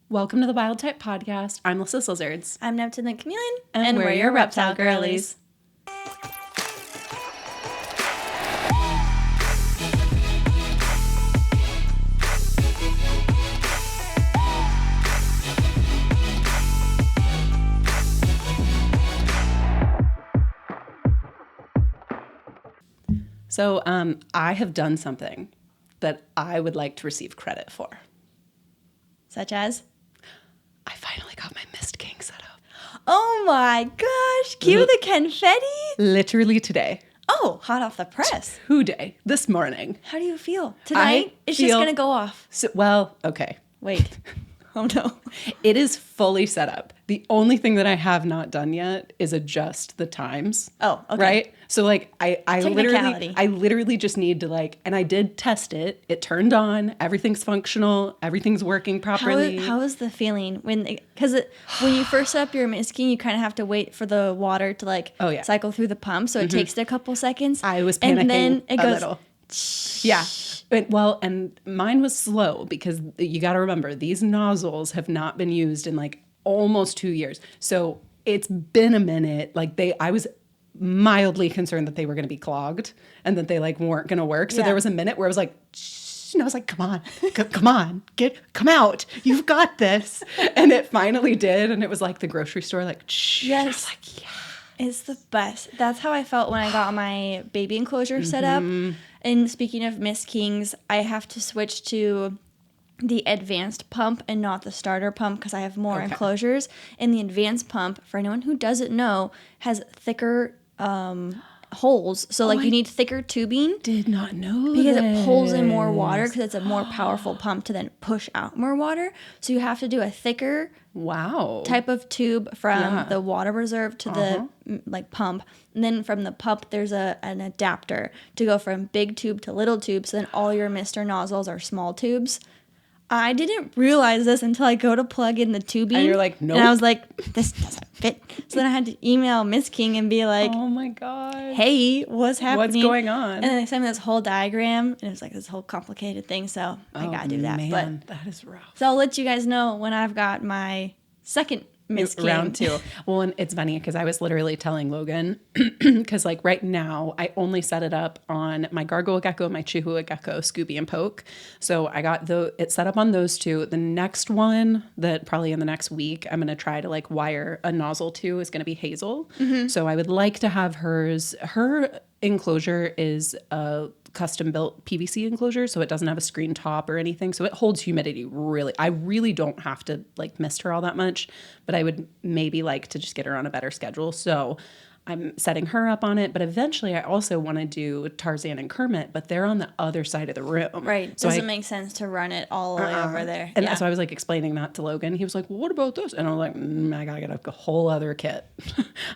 Welcome to the Wild Type Podcast. I'm Lyssa Lizards. I'm Neptune the Chameleon. And we're your reptile girlies. So I have done something that I would like to receive credit for. Such as? I finally got my Mist King set up. Oh my gosh. Cue the confetti. Literally today. Oh, hot off the press. Today. This morning. How do you feel? Tonight? It's just going to go off. So, well, okay. Wait. Oh no. It is fully set up. The only thing that I have not done yet is adjust the times. Oh, okay. Right? So like I literally just need to and I did test it. It turned on. Everything's functional. Everything's working properly. How is the feeling because when you first set up your Mist King, you kind of have to wait for the water to cycle through the pump, so it takes a couple seconds. I was panicking and then it goes, a little. Yeah. And mine was slow because you got to remember these nozzles have not been used in almost 2 years. So it's been a minute. I was mildly concerned that they were going to be clogged and that they weren't going to work. So there was a minute where I was like, shh, and I was like, come on, come out. You've got this. And it finally did. And it was like the grocery store, shh. Yes. I was like, yeah. It's the best. That's how I felt when I got my baby enclosure set up. And speaking of Mist Kings, I have to switch to the advanced pump and not the starter pump because I have more enclosures. And the advanced pump, for anyone who doesn't know, has thicker holes. So you need thicker tubing. Did not know because it pulls in more water because it's a more powerful pump to then push out more water. So you have to do a thicker type of tube from the water reserve to the pump. And then from the pump, there's an adapter to go from big tube to little tube. So then all your mister nozzles are small tubes. I didn't realize this until I go to plug in the tubing. And you're like, nope. And I was like, this doesn't fit. So then I had to email Mist King and be like, oh my God. Hey, what's happening? What's going on? And then they sent me this whole diagram. And it was this whole complicated thing. So I got to do that. Man, that is rough. So I'll let you guys know when I've got my second Mist King. Round 2. Well, and it's funny because I was literally telling Logan, because right now I only set it up on my gargoyle gecko, my chihuahua gecko, Scooby and Poke. So I got it set up on those two. The next one that probably in the next week I'm going to try to wire a nozzle to is going to be Hazel. So I would like to have hers. Her enclosure is a custom built PVC enclosure, so it doesn't have a screen top or anything, so it holds humidity really. I really don't have to mist her all that much, but I would maybe like to just get her on a better schedule. So I'm setting her up on it, but eventually I also want to do Tarzan and Kermit, but they're on the other side of the room. Right. So doesn't make sense to run it all the way over there. And so I was explaining that to Logan. He was like, well, what about this? And I was like, I got to get a whole other kit.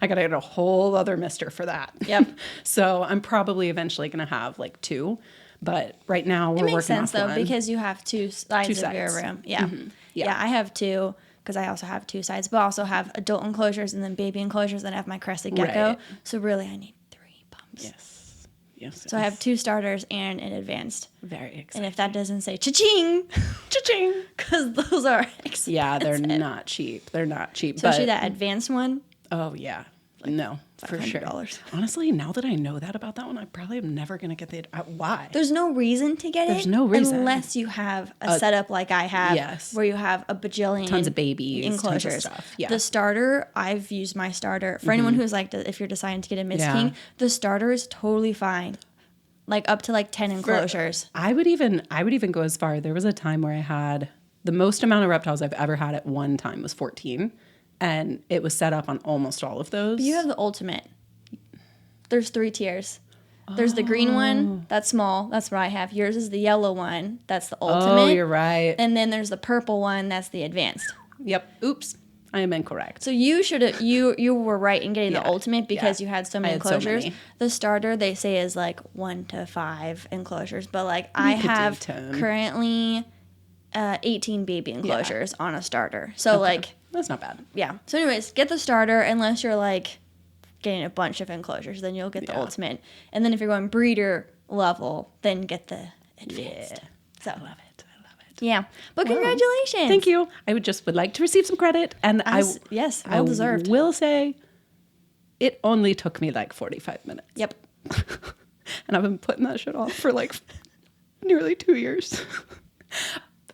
I got to get a whole other mister for that. Yep. So I'm probably eventually going to have 2. But right now we're working off one. It makes sense though because you have two sides of your room. Yeah. Yeah, I have 2. Because I also have 2 sides, but I also have adult enclosures and then baby enclosures, and I have my crested gecko. Right. So really, I need 3 pumps. Yes. So I have 2 starters and an advanced. Very exciting. And if that doesn't say cha-ching, cha-ching, because those are expensive. Yeah, they're not cheap. Especially that advanced one. Oh yeah. No, for sure. Honestly, now that I know that about that one, I probably am never going to get the... why? There's no reason to get it. There's no reason. Unless you have a setup like I have, where you have a bajillion... Tons of babies. Enclosures. Tons of stuff. Yeah. The starter, I've used my starter. For anyone who's if you're deciding to get a Mist King, the starter is totally fine. Up to 10 enclosures. I would even go as far. There was a time where I had... The most amount of reptiles I've ever had at one time was 14. And it was set up on almost all of those. But you have the ultimate. There's 3 tiers. There's the green one. That's small. That's what I have. Yours is the yellow one. That's the ultimate. Oh, you're right. And then there's the purple one. That's the advanced. Yep. Oops. I am incorrect. So you you were right in getting the ultimate because you had so many enclosures. The starter, they say, is 1 to 5 enclosures. But I have currently 18 baby enclosures on a starter. So that's not bad. Yeah. So anyways, get the starter unless you're getting a bunch of enclosures. Then you'll get the ultimate. And then if you're going breeder level, then get the advanced. Yeah. So I love it. Yeah. But congratulations. Thank you. I would like to receive some credit. And yes, well deserved. I will say it only took me like 45 minutes. Yep. And I've been putting that shit off for like nearly 2 years.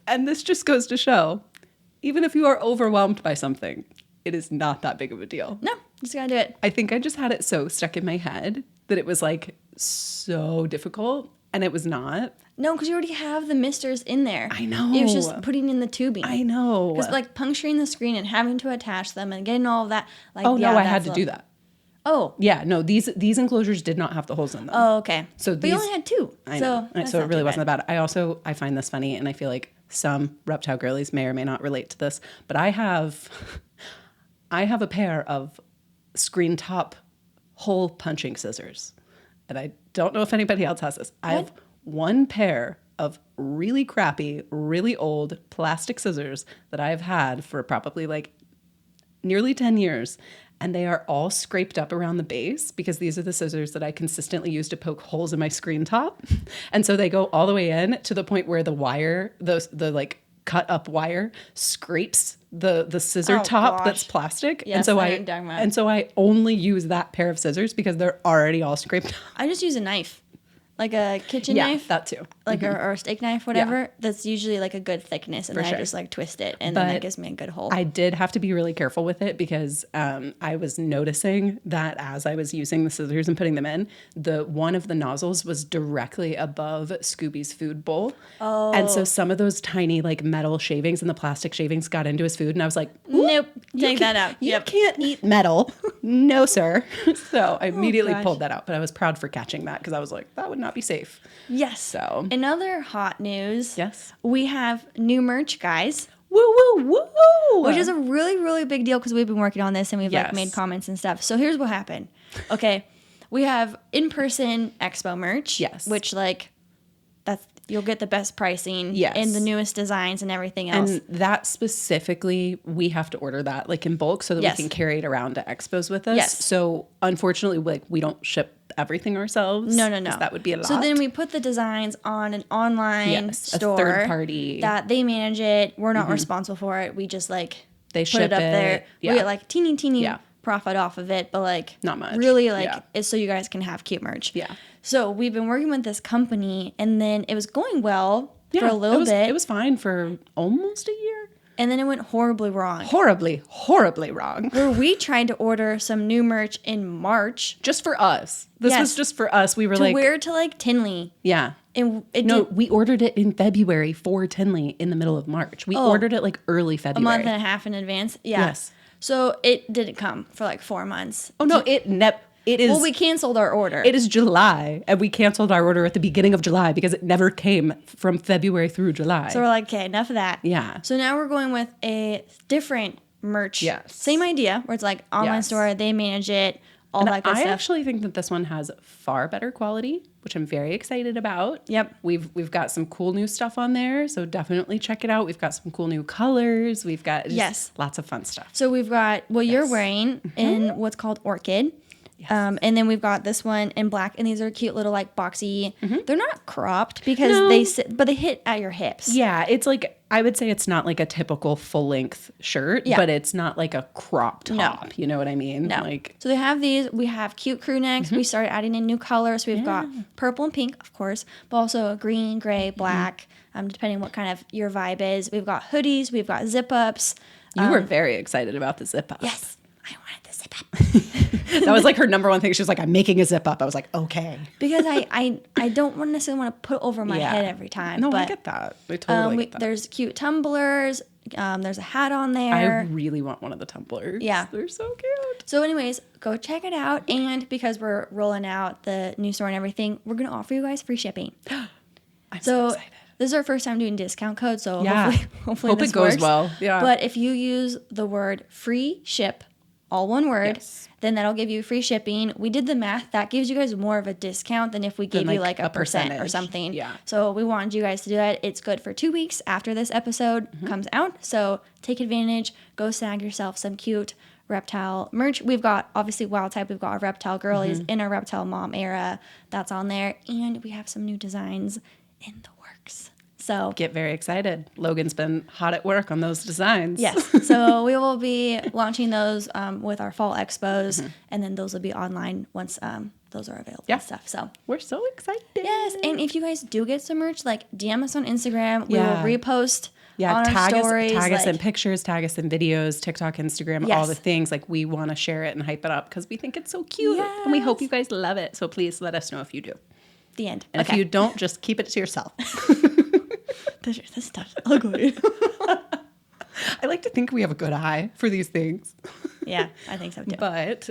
And this just goes to show, even if you are overwhelmed by something, it is not that big of a deal. No, just gotta do it. I think I just had it so stuck in my head that it was like so difficult, and it was not. No, because you already have the misters in there. I know. It was just putting in the tubing. I know. Because like puncturing the screen and having to attach them and getting all of that. Like, oh, no, I had to do that. Oh. Yeah, no, these enclosures did not have the holes in them. Oh, okay. So but you only had 2. I know. So it really wasn't that bad. I find this funny, and I feel like some reptile girlies may or may not relate to this, but I have a pair of screen top hole punching scissors. And I don't know if anybody else has this. I have one pair of really crappy, really old plastic scissors that I've had for probably like nearly 10 years. And they are all scraped up around the base because these are the scissors that I consistently use to poke holes in my screen top. And so they go all the way in to the point where the wire, the like cut up wire scrapes the scissor top that's plastic. Yes, and so I only use that pair of scissors because they're already all scraped up. I just use a knife. Like a kitchen knife? Yeah, that too. Like or a steak knife, whatever. Yeah. That's usually like a good thickness. And then I just like twist it and then that gives me a good hole. I did have to be really careful with it because I was noticing that as I was using the scissors and putting them in, one of the nozzles was directly above Scooby's food bowl. Oh. And so some of those tiny like metal shavings and the plastic shavings got into his food. And I was like, nope, take that out. You can't eat metal. No, sir. So I immediately pulled that out. But I was proud for catching that because I was like, that would not be safe. Yes. So in other hot news, yes, we have new merch, guys. Woo woo woo! Which is a really, really big deal because we've been working on this and we've like made comments and stuff. So here's what happened. Okay, we have in-person expo merch. Yes, which like you'll get the best pricing. Yes, and the newest designs and everything else. And that specifically, we have to order that like in bulk so that we can carry it around to expos with us. Yes. So unfortunately, like we don't ship everything ourselves. No. That would be a lot. So then we put the designs on an online store, a third party that they manage it. We're not responsible for it. We just like they put it up there. Yeah. We get like teeny profit off of it, but like not much. Really, like it's so you guys can have cute merch. Yeah. So we've been working with this company, and then it was going well for a little bit. It was fine for almost a year. And then it went horribly wrong. Horribly wrong. Where we tried to order some new merch in March. Just for us. This was just for us. We were to wear to like Tinley. Yeah. And we ordered it in February for Tinley in the middle of March. We ordered it like early February. A month and a half in advance. Yeah. Yes. So it didn't come for like 4 months. Oh no, it is. Well, we canceled our order. It is July, and we canceled our order at the beginning of July because it never came from February through July. So we're like, okay, enough of that. Yeah. So now we're going with a different merch. Yes. Same idea, where it's like online store, they manage it, all that good stuff. I actually think that this one has far better quality, which I'm very excited about. Yep. We've got some cool new stuff on there, so definitely check it out. We've got some cool new colors. We've got lots of fun stuff. So we've got what you're wearing in what's called Orchid. Yes. And then we've got this one in black, and these are cute little like boxy. They're not cropped because they sit, but they hit at your hips. Yeah, it's like I would say it's not like a typical full length shirt, but it's not like a crop top. No. You know what I mean? No. Like so they have these. We have cute crew necks. We started adding in new colors. We've got purple and pink, of course, but also a green, gray, black. Depending what kind of your vibe is. We've got hoodies. We've got zip ups. You were very excited about the zip up. Yes. I wanted the zip up. That was like her number one thing. She was like, I'm making a zip up. I was like, okay. Because I don't necessarily want to put over my head every time. No, but, I get that. I totally get that. There's cute tumblers. There's a hat on there. I really want one of the tumblers. Yeah. They're so cute. So anyways, go check it out. And because we're rolling out the new store and everything, we're going to offer you guys free shipping. I'm so excited. This is our first time doing discount code. So hopefully Hope this it goes works. well. Yeah. But if you use the word free ship, all one word, then that'll give you free shipping. We did the math. That gives you guys more of a discount than if we gave you like a percent or something. Yeah. So we wanted you guys to do it. It's good for 2 weeks after this episode comes out. So take advantage. Go snag yourself some cute reptile merch. We've got obviously Wild Type. We've got our reptile girlies in our reptile mom era. That's on there. And we have some new designs in the works. So get very excited. Logan's been hot at work on those designs. Yes. So we will be launching those with our fall expos, and then those will be online once those are available and stuff. So we're so excited. Yes. And if you guys do get some merch, like DM us on Instagram. We will repost on tag our stories. Tag us in pictures, tag us in videos, TikTok, Instagram, all the things. Like, we want to share it and hype it up because we think it's so cute. Yes. And we hope you guys love it. So please let us know if you do. The end. And if you don't, just keep it to yourself. This stuff's ugly. I like to think we have a good eye for these things. Yeah, I think so too. But,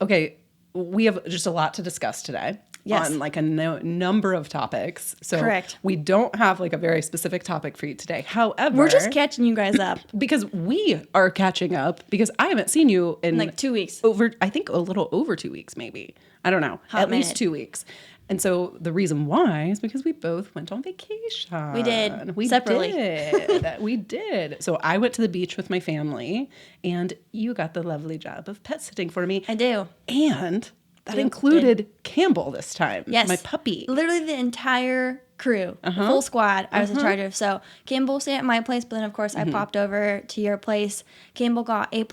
okay, we have just a lot to discuss today. Yes. On like a number of topics. So correct. We don't have like a very specific topic for you today. However, we're just catching you guys up. Because we are catching up because I haven't seen you in like 2 weeks. I think a little over 2 weeks maybe. I don't know. At least 2 weeks. And so the reason why is because we both went on vacation. We did. Separately. We did. So I went to the beach with my family, and you got the lovely job of pet sitting for me. I do. And that included Campbell this time. Yes. My puppy. Literally the entire crew, full squad I was in charge of. So Campbell stayed at my place, but then of course I popped over to your place. Campbell got A+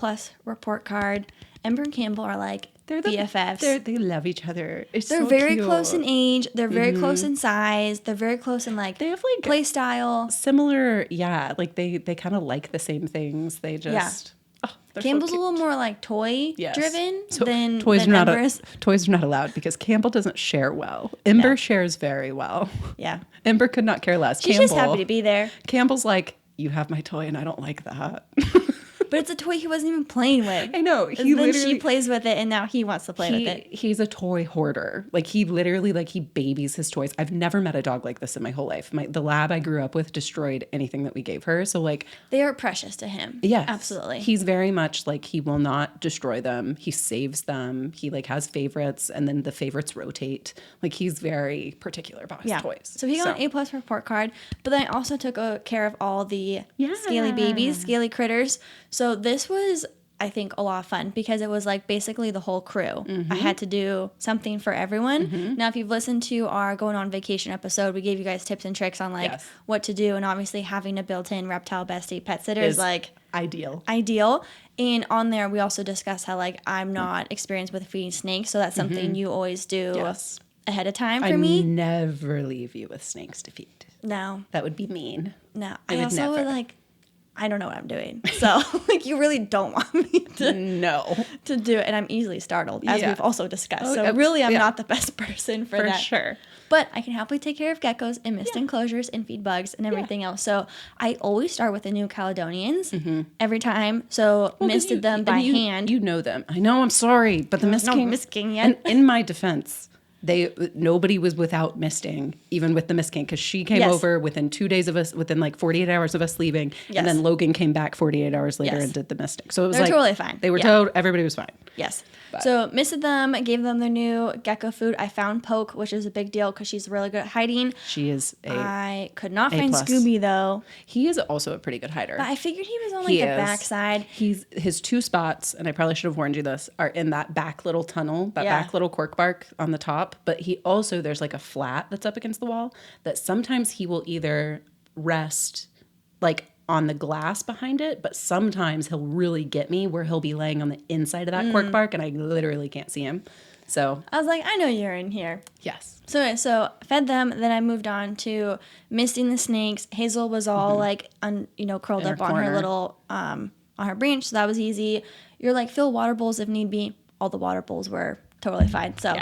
report card. Ember and Campbell are like BFFs. They love each other. They're very close in age. They're very close in size. They're very close in like, they have like play style. Similar, like they kind of like the same things. They just Campbell's a little more like toy driven than toys than are Ember not is. Toys are not allowed because Campbell doesn't share well. Ember shares very well. Yeah. Ember could not care less. She's just happy to be there. Campbell's like, you have my toy and I don't like that. But it's a toy he wasn't even playing with. I know. Then she plays with it, and now he wants to play with it. He's a toy hoarder. Like, he literally, he babies his toys. I've never met a dog like this in my whole life. The lab I grew up with destroyed anything that we gave her. So, they are precious to him. Yes. Absolutely. He's very much, he will not destroy them. He saves them. He, has favorites, and then the favorites rotate. He's very particular about his toys. So he got an A+ report card, but then I also took care of all the scaly babies, scaly critters. So this was, I think, a lot of fun because it was basically the whole crew. I had to do something for everyone. Now, if you've listened to our going on vacation episode, we gave you guys tips and tricks on what to do, and obviously having a built-in reptile bestie pet sitter is ideal. And on there, we also discussed how I'm not experienced with feeding snakes, so that's something you always do ahead of time for me. I never leave you with snakes to feed. No, that would be mean. No, I also would I don't know what I'm doing. So, you really don't want me to do it. And I'm easily startled, as we've also discussed. So, really, I'm not the best person for that. For sure. But I can happily take care of geckos and mist enclosures and feed bugs and everything else. So, I always start with the New Caledonians every time. So, misted them by hand. You know them. I know, I'm sorry. But the Mist King. Mist King yet. And in my defense, nobody was without misting, even with the Mist King, because she came over within 2 days of us, within 48 hours of us leaving, and then Logan came back 48 hours later and did the misting. So it was totally fine. They were told everybody was fine. Yes. So misted them, gave them their new gecko food. I found Poke, which is a big deal because she's really good at hiding. She is. I could not find Scooby though. He is also a pretty good hider. But I figured he was on the backside. His two spots, and I probably should have warned you this, are in that back little tunnel, back little cork bark on the top. But he also, there's a flat that's up against the wall that sometimes he will either rest on the glass behind it, but sometimes he'll really get me where he'll be laying on the inside of that cork bark and I literally can't see him. So I was like, I know you're in here. Yes. So fed them. Then I moved on to misting the snakes. Hazel was all curled up on her little on her branch, so that was easy. You're fill water bowls if need be. All the water bowls were totally fine. So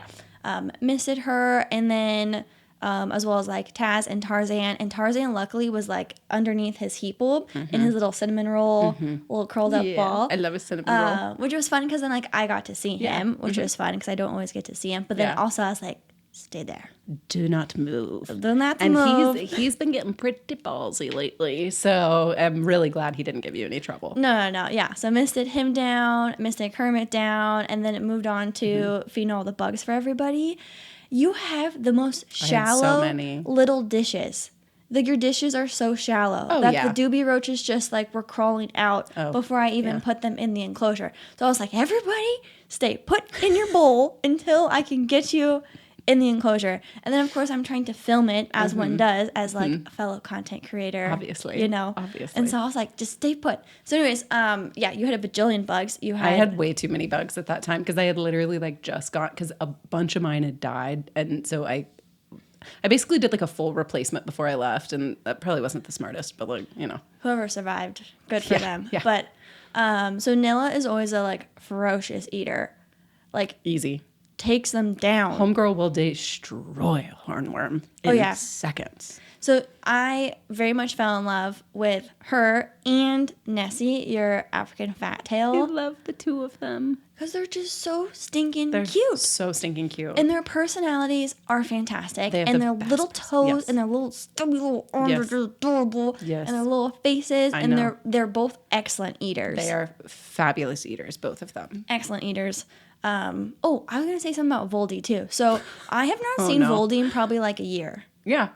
misted her, and then as well as Taz and Tarzan. And Tarzan luckily was underneath his heat bulb in his little cinnamon roll, little curled up ball. I love a cinnamon roll. Which was fun because then I got to see him, which was fun because I don't always get to see him. But then also I was stay there. Do not move. Do not move. And he's been getting pretty ballsy lately. So I'm really glad he didn't give you any trouble. No. Yeah. So misted him down, misted Kermit down, and then it moved on to feeding all the bugs for everybody. You have the most shallow little dishes. Your dishes are so shallow that the doobie roaches just were crawling out before I even put them in the enclosure. So I was everybody stay put in your bowl until I can get you in the enclosure. And then, of course, I'm trying to film it as one does, as like a fellow content creator. Obviously. You know? Obviously. And so I was like, just stay put. So anyways, yeah, you had a bajillion bugs. I had way too many bugs at that time because I had literally like just got, because a bunch of mine had died. And so I basically did like a full replacement before I left. And that probably wasn't the smartest, but like, you know. Whoever survived, good for them. Yeah. But so Nilla is always a like ferocious eater. Like easy. Takes them down. Homegirl will destroy a hornworm in seconds. So I very much fell in love with her and Nessie, your African fat tail. I love the two of them. Because they're just so stinking they're cute. So stinking cute. And their personalities are fantastic. They have and the their best little toes and their little stubby little arms are just adorable. Yes. And their little faces. I and know. they're both excellent eaters. They are fabulous eaters, both of them. Excellent eaters. I was going to say something about Voldy too. So I have not seen Voldy in probably like a year. Yeah.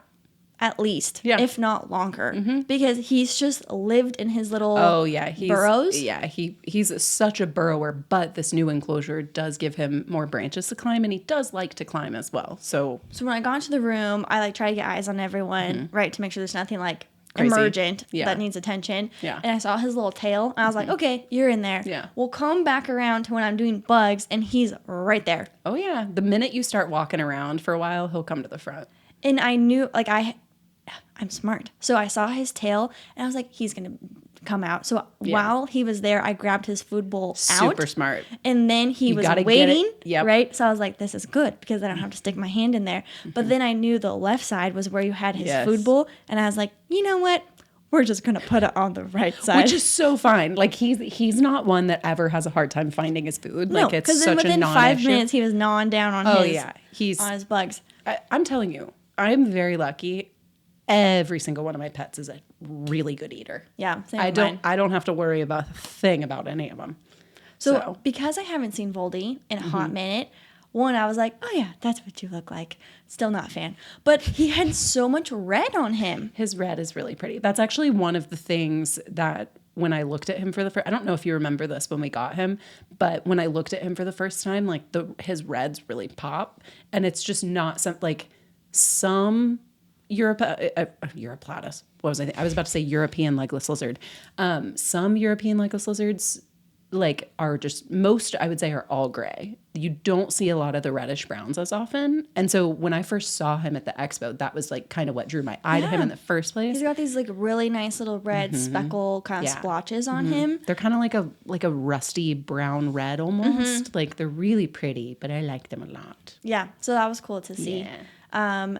At least, if not longer, because he's just lived in his little burrows. Yeah, he's such a burrower, but this new enclosure does give him more branches to climb, and he does like to climb as well. So when I got into the room, I like try to get eyes on everyone, right, to make sure there's nothing like emergent that needs attention. Yeah. And I saw his little tail, and I was like, okay, you're in there. Yeah. We'll come back around to when I'm doing bugs, and he's right there. Oh yeah, the minute you start walking around for a while, he'll come to the front. And I knew, like, I'm smart. So I saw his tail, and I was like, he's going to come out. So while he was there, I grabbed his food bowl out. Super smart. And then he was waiting, right? So I was like, this is good, because I don't have to stick my hand in there. But then I knew the left side was where you had his food bowl, and I was like, you know what? We're just going to put it on the right side. Which is so fine. Like, he's not one that ever has a hard time finding his food. No, like, it's because then such within a 5 minutes, he was gnawing down on on his bugs. I'm telling you, I'm very lucky. Every single one of my pets is a really good eater. Yeah, same I with don't. mine. I don't have to worry about a thing about any of them. So because I haven't seen Voldy in a hot minute, one, I was like, oh yeah, that's what you look like. Still not a fan. But he had so much red on him. His red is really pretty. That's actually one of the things that when I looked at him for the first, I don't know if you remember this when we got him, but when I looked at him for the first time, like his reds really pop, and it's just not some Europlatus. What was I thinking? I was about to say European legless lizard. Some European legless lizards are just, most I would say are all gray. You don't see a lot of the reddish browns as often. And so when I first saw him at the expo, that was like kind of what drew my eye to him in the first place. He's got these like really nice little red speckle kind of splotches on him. They're kind of like a rusty brown red almost. Like they're really pretty, but I like them a lot. Yeah, so that was cool to see. Yeah.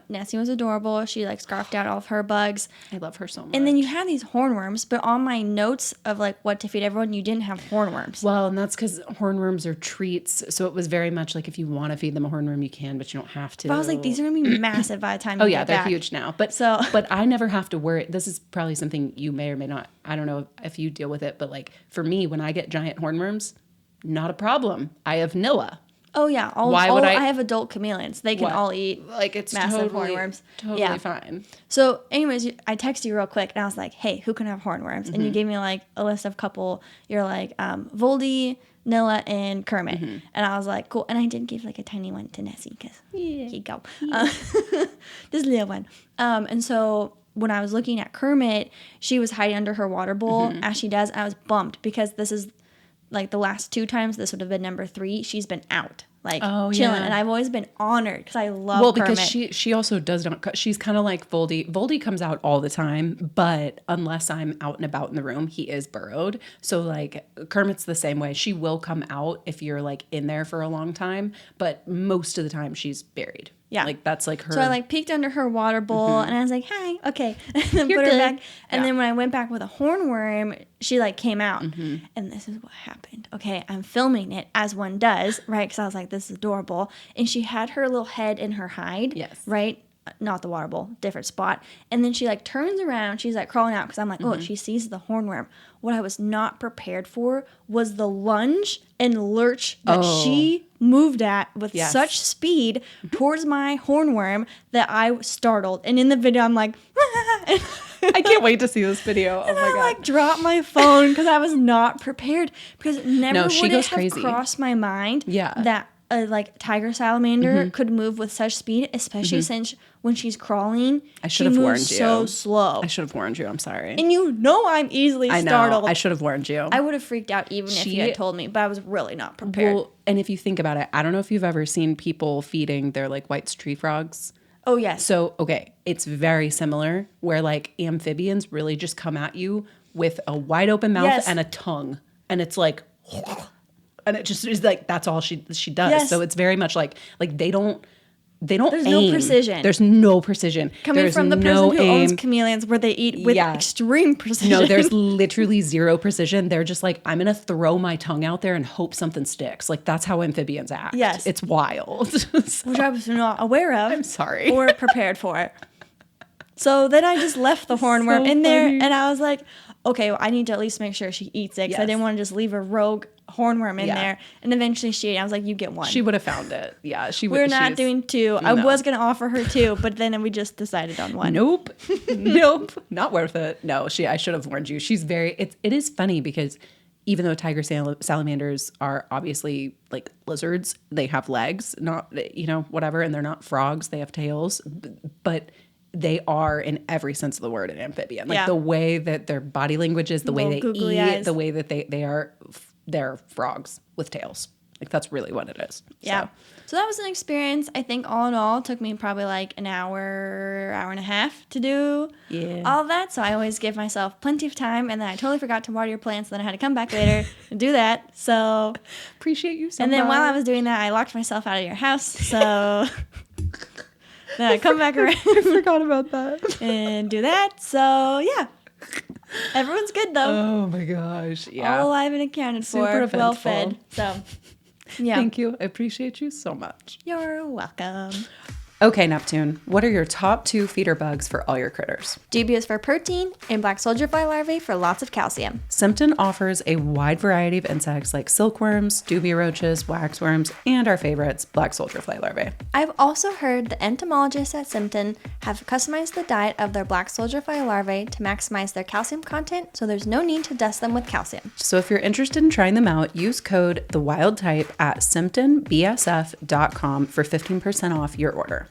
Nessie was adorable. She like scarfed out all of her bugs. I love her so much. And then you had these hornworms, but on my notes of like what to feed everyone, you didn't have hornworms. Well, and that's because hornworms are treats. So it was very much like if you want to feed them a hornworm, you can, but you don't have to. But I was like, these are gonna be massive by the time. Oh yeah, they're huge now. But I never have to worry. This is probably something you may or may not. I don't know if you deal with it, but like for me, when I get giant hornworms, not a problem. I have Nilla. Oh yeah, I have adult chameleons. They can all eat like it's massive hornworms. Totally fine. So, anyways, I texted you real quick, and I was like, "Hey, who can have hornworms?" And you gave me like a list of couple. You're like Voldy, Nilla, and Kermit, and I was like, "Cool." And I did give like a tiny one to Nessie because here you go, this little one. And so when I was looking at Kermit, she was hiding under her water bowl as she does, and I was bummed because this is. Like the last 2 times, this would have been number 3. She's been out, chilling, and I've always been honored because I love Kermit. Because she also does not. She's kind of like Voldy. Voldy comes out all the time, but unless I'm out and about in the room, he is burrowed. So like Kermit's the same way. She will come out if you're like in there for a long time, but most of the time she's buried. Yeah, like that's like her. So I like peeked under her water bowl, and I was like, "Hi, okay," and then put her back. And then when I went back with a hornworm, she like came out, and this is what happened. Okay, I'm filming it as one does, right? Because I was like, "This is adorable," and she had her little head in her hide, right? Not the water bowl, different spot. And then she like turns around, she's like crawling out because I'm like, oh, she sees the hornworm. What I was not prepared for was the lunge and lurch that she moved at with such speed towards my hornworm that I was startled. And in the video, I'm like, I can't wait to see this video. Oh my God. I like dropped my phone because I was not prepared because it never would have crazy. crossed my mind that a like tiger salamander could move with such speed, especially since when she's crawling, she moves so slow. I should have warned you. I'm sorry. And I'm easily startled. I should have warned you. I would have freaked out even if you had told me, but I was really not prepared. Well, and if you think about it, I don't know if you've ever seen people feeding their like White's tree frogs. Oh, yes. So, okay, it's very similar where like amphibians really just come at you with a wide open mouth and a tongue. And it's like, and it just is like, that's all she does. Yes. So it's very much like they don't There's no precision. There's no precision. Coming from the person who owns chameleons where they eat with extreme precision. No, there's literally zero precision. They're just like, I'm going to throw my tongue out there and hope something sticks. Like, that's how amphibians act. Yes. It's wild. So, which I was not aware of. I'm sorry. Or prepared for. So then I just left the hornworm in there, and I was like, okay, well, I need to at least make sure she eats it because I didn't want to just leave a rogue hornworm in there. And eventually she ate it. I was like, you get one. She would have found it. Yeah, she would. We're not doing two. No. I was going to offer her two, but then we just decided on one. Nope. Not worth it. No, I should have warned you. She's it is funny because even though tiger salamanders are obviously like lizards, they have legs, not, whatever, and they're not frogs, they have tails, but they are in every sense of the word an amphibian. Like the way that their body language is, the way they eat, eyes. The way that they're frogs with tails. Like that's really what it is. Yeah. So that was an experience. I think all in all, it took me probably like an hour and a half to do all of that. So I always give myself plenty of time, and then I totally forgot to water your plants. So then I had to come back later and do that. So appreciate you so much. And then while I was doing that, I locked myself out of your house. So then I come back around. I forgot about that. And do that. So yeah. Everyone's good though. Oh my gosh. Yeah. All alive and accounted for. Well fed. So yeah. Thank you. I appreciate you so much. You're welcome. Okay, Neptune, what are your top 2 feeder bugs for all your critters? Dubious for protein and black soldier fly larvae for lots of calcium. Simpton offers a wide variety of insects like silkworms, dubia roaches, waxworms, and our favorites, black soldier fly larvae. I've also heard the entomologists at Simpton have customized the diet of their black soldier fly larvae to maximize their calcium content, so there's no need to dust them with calcium. So if you're interested in trying them out, use code THEWILDTYPE at simptonbsf.com for 15% off your order.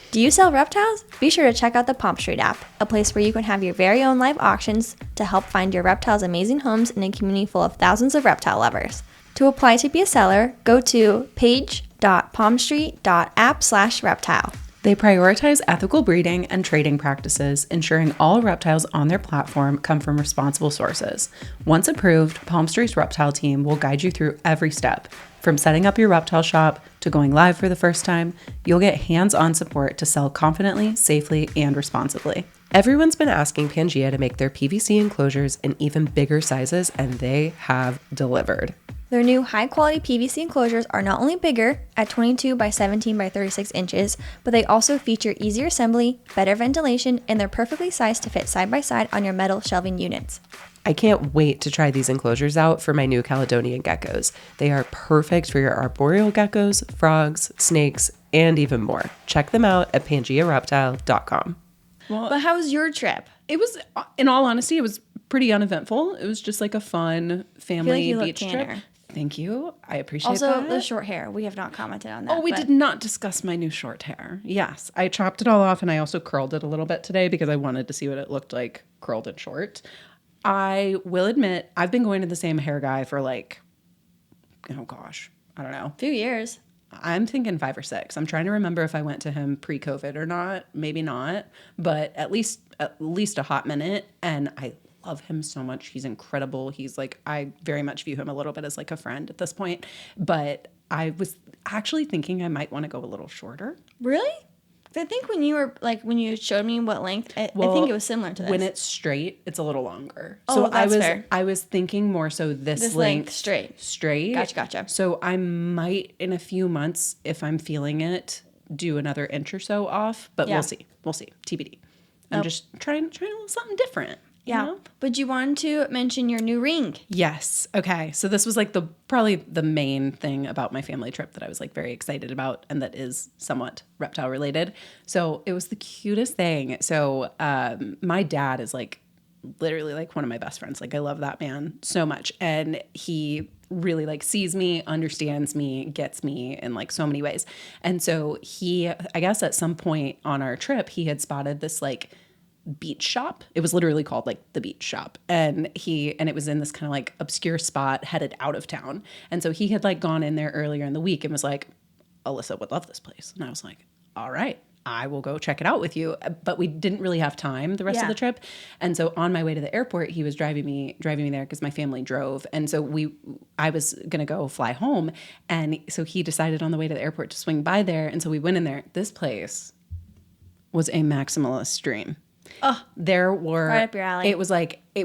Do you sell reptiles? Be sure to check out the Palm Street app, a place where you can have your very own live auctions to help find your reptiles amazing homes in a community full of thousands of reptile lovers. To apply to be a seller, go to page.palmstreet.app/reptile. They prioritize ethical breeding and trading practices, ensuring all reptiles on their platform come from responsible sources. Once approved, Palm Street's reptile team will guide you through every step. From setting up your reptile shop to going live for the first time, you'll get hands-on support to sell confidently, safely, and responsibly. Everyone's been asking Pangea to make their PVC enclosures in even bigger sizes, and they have delivered. Their new high-quality PVC enclosures are not only bigger, at 22 by 17 by 36 inches, but they also feature easier assembly, better ventilation, and they're perfectly sized to fit side by side on your metal shelving units. I can't wait to try these enclosures out for my new Caledonian geckos. They are perfect for your arboreal geckos, frogs, snakes, and even more. Check them out at PangeaReptile.com. Well, but how was your trip? It was, in all honesty, it was pretty uneventful. It was just like a fun family beach trip. Thank you. I appreciate that. Also, the short hair. We have not commented on that. Oh, we did not discuss my new short hair. Yes. I chopped it all off, and I also curled it a little bit today because I wanted to see what it looked like curled and short. I will admit, I've been going to the same hair guy for like, oh gosh, I don't know. A few years. I'm thinking 5 or 6. I'm trying to remember if I went to him pre-COVID or not. Maybe not, but at least a hot minute. And I love him so much. He's incredible. He's like, I very much view him a little bit as like a friend at this point. But I was actually thinking I might want to go a little shorter. Really? I think when you showed me what length, I think it was similar to this. When it's straight, it's a little longer. Oh, so that's fair. I was thinking more so this length straight. Gotcha. So I might in a few months, if I'm feeling it, do another inch or so off. But we'll see. TBD. I'm just trying a little something different. Yeah. You know? But you wanted to mention your new ring. Yes. Okay. So this was like probably the main thing about my family trip that I was like very excited about, and that is somewhat reptile related. So it was the cutest thing. So my dad is like literally like one of my best friends. Like I love that man so much. And he really like sees me, understands me, gets me in like so many ways. And so I guess at some point on our trip, he had spotted this like beach shop. It was literally called like the beach shop. And it was in this kind of like obscure spot headed out of town. And so he had like gone in there earlier in the week and was like, Alyssa would love this place. And I was like, all right, I will go check it out with you. But we didn't really have time the rest of the trip. And so on my way to the airport, he was driving me there because my family drove. And so I was going to go fly home. And so he decided on the way to the airport to swing by there. And so we went in there. This place was a maximalist dream. Oh, there were right up your alley. It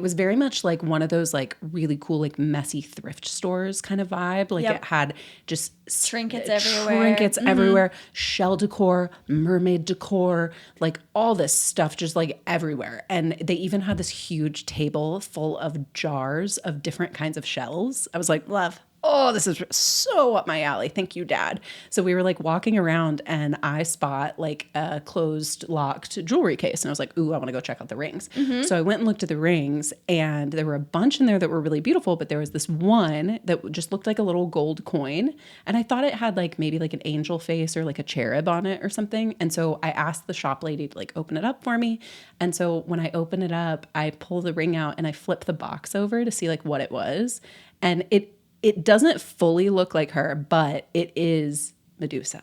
was very much like one of those like really cool like messy thrift stores kind of vibe. Like it had just trinkets everywhere, shell decor, mermaid decor, like all this stuff just like everywhere. And they even had this huge table full of jars of different kinds of shells. I was like, love. Oh, this is so up my alley. Thank you, Dad. So we were like walking around and I spot like a closed locked jewelry case. And I was like, ooh, I want to go check out the rings. Mm-hmm. So I went and looked at the rings and there were a bunch in there that were really beautiful, but there was this one that just looked like a little gold coin. And I thought it had like maybe like an angel face or like a cherub on it or something. And so I asked the shop lady to like open it up for me. And so when I open it up, I pull the ring out and I flip the box over to see like what it was. And it doesn't fully look like her, but it is Medusa.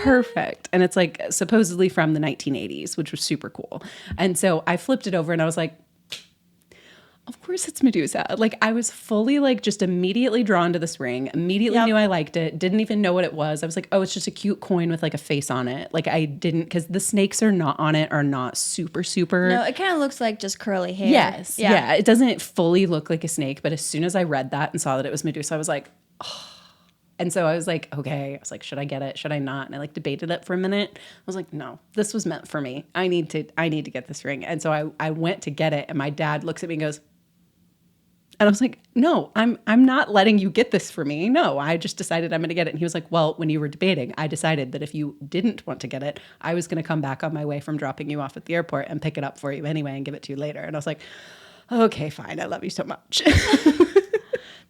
Perfect. And it's like supposedly from the 1980s, which was super cool. And so I flipped it over and I was like, of course it's Medusa. Like I was fully like just immediately drawn to this ring, immediately knew I liked it, didn't even know what it was. I was like, oh, it's just a cute coin with like a face on it. Like I didn't, because the snakes are not on it are not super. No, it kind of looks like just curly hair. Yes. Yeah. It doesn't fully look like a snake, but as soon as I read that and saw that it was Medusa, I was like, oh. And so I was like, okay. I was like, should I get it? Should I not? And I like debated it for a minute. I was like, no, this was meant for me. I need to get this ring. And so I went to get it and my dad looks at me and goes, and I was like, no, I'm not letting you get this for me. No, I just decided I'm going to get it. And he was like, well, when you were debating, I decided that if you didn't want to get it, I was going to come back on my way from dropping you off at the airport and pick it up for you anyway and give it to you later. And I was like, okay, fine. I love you so much.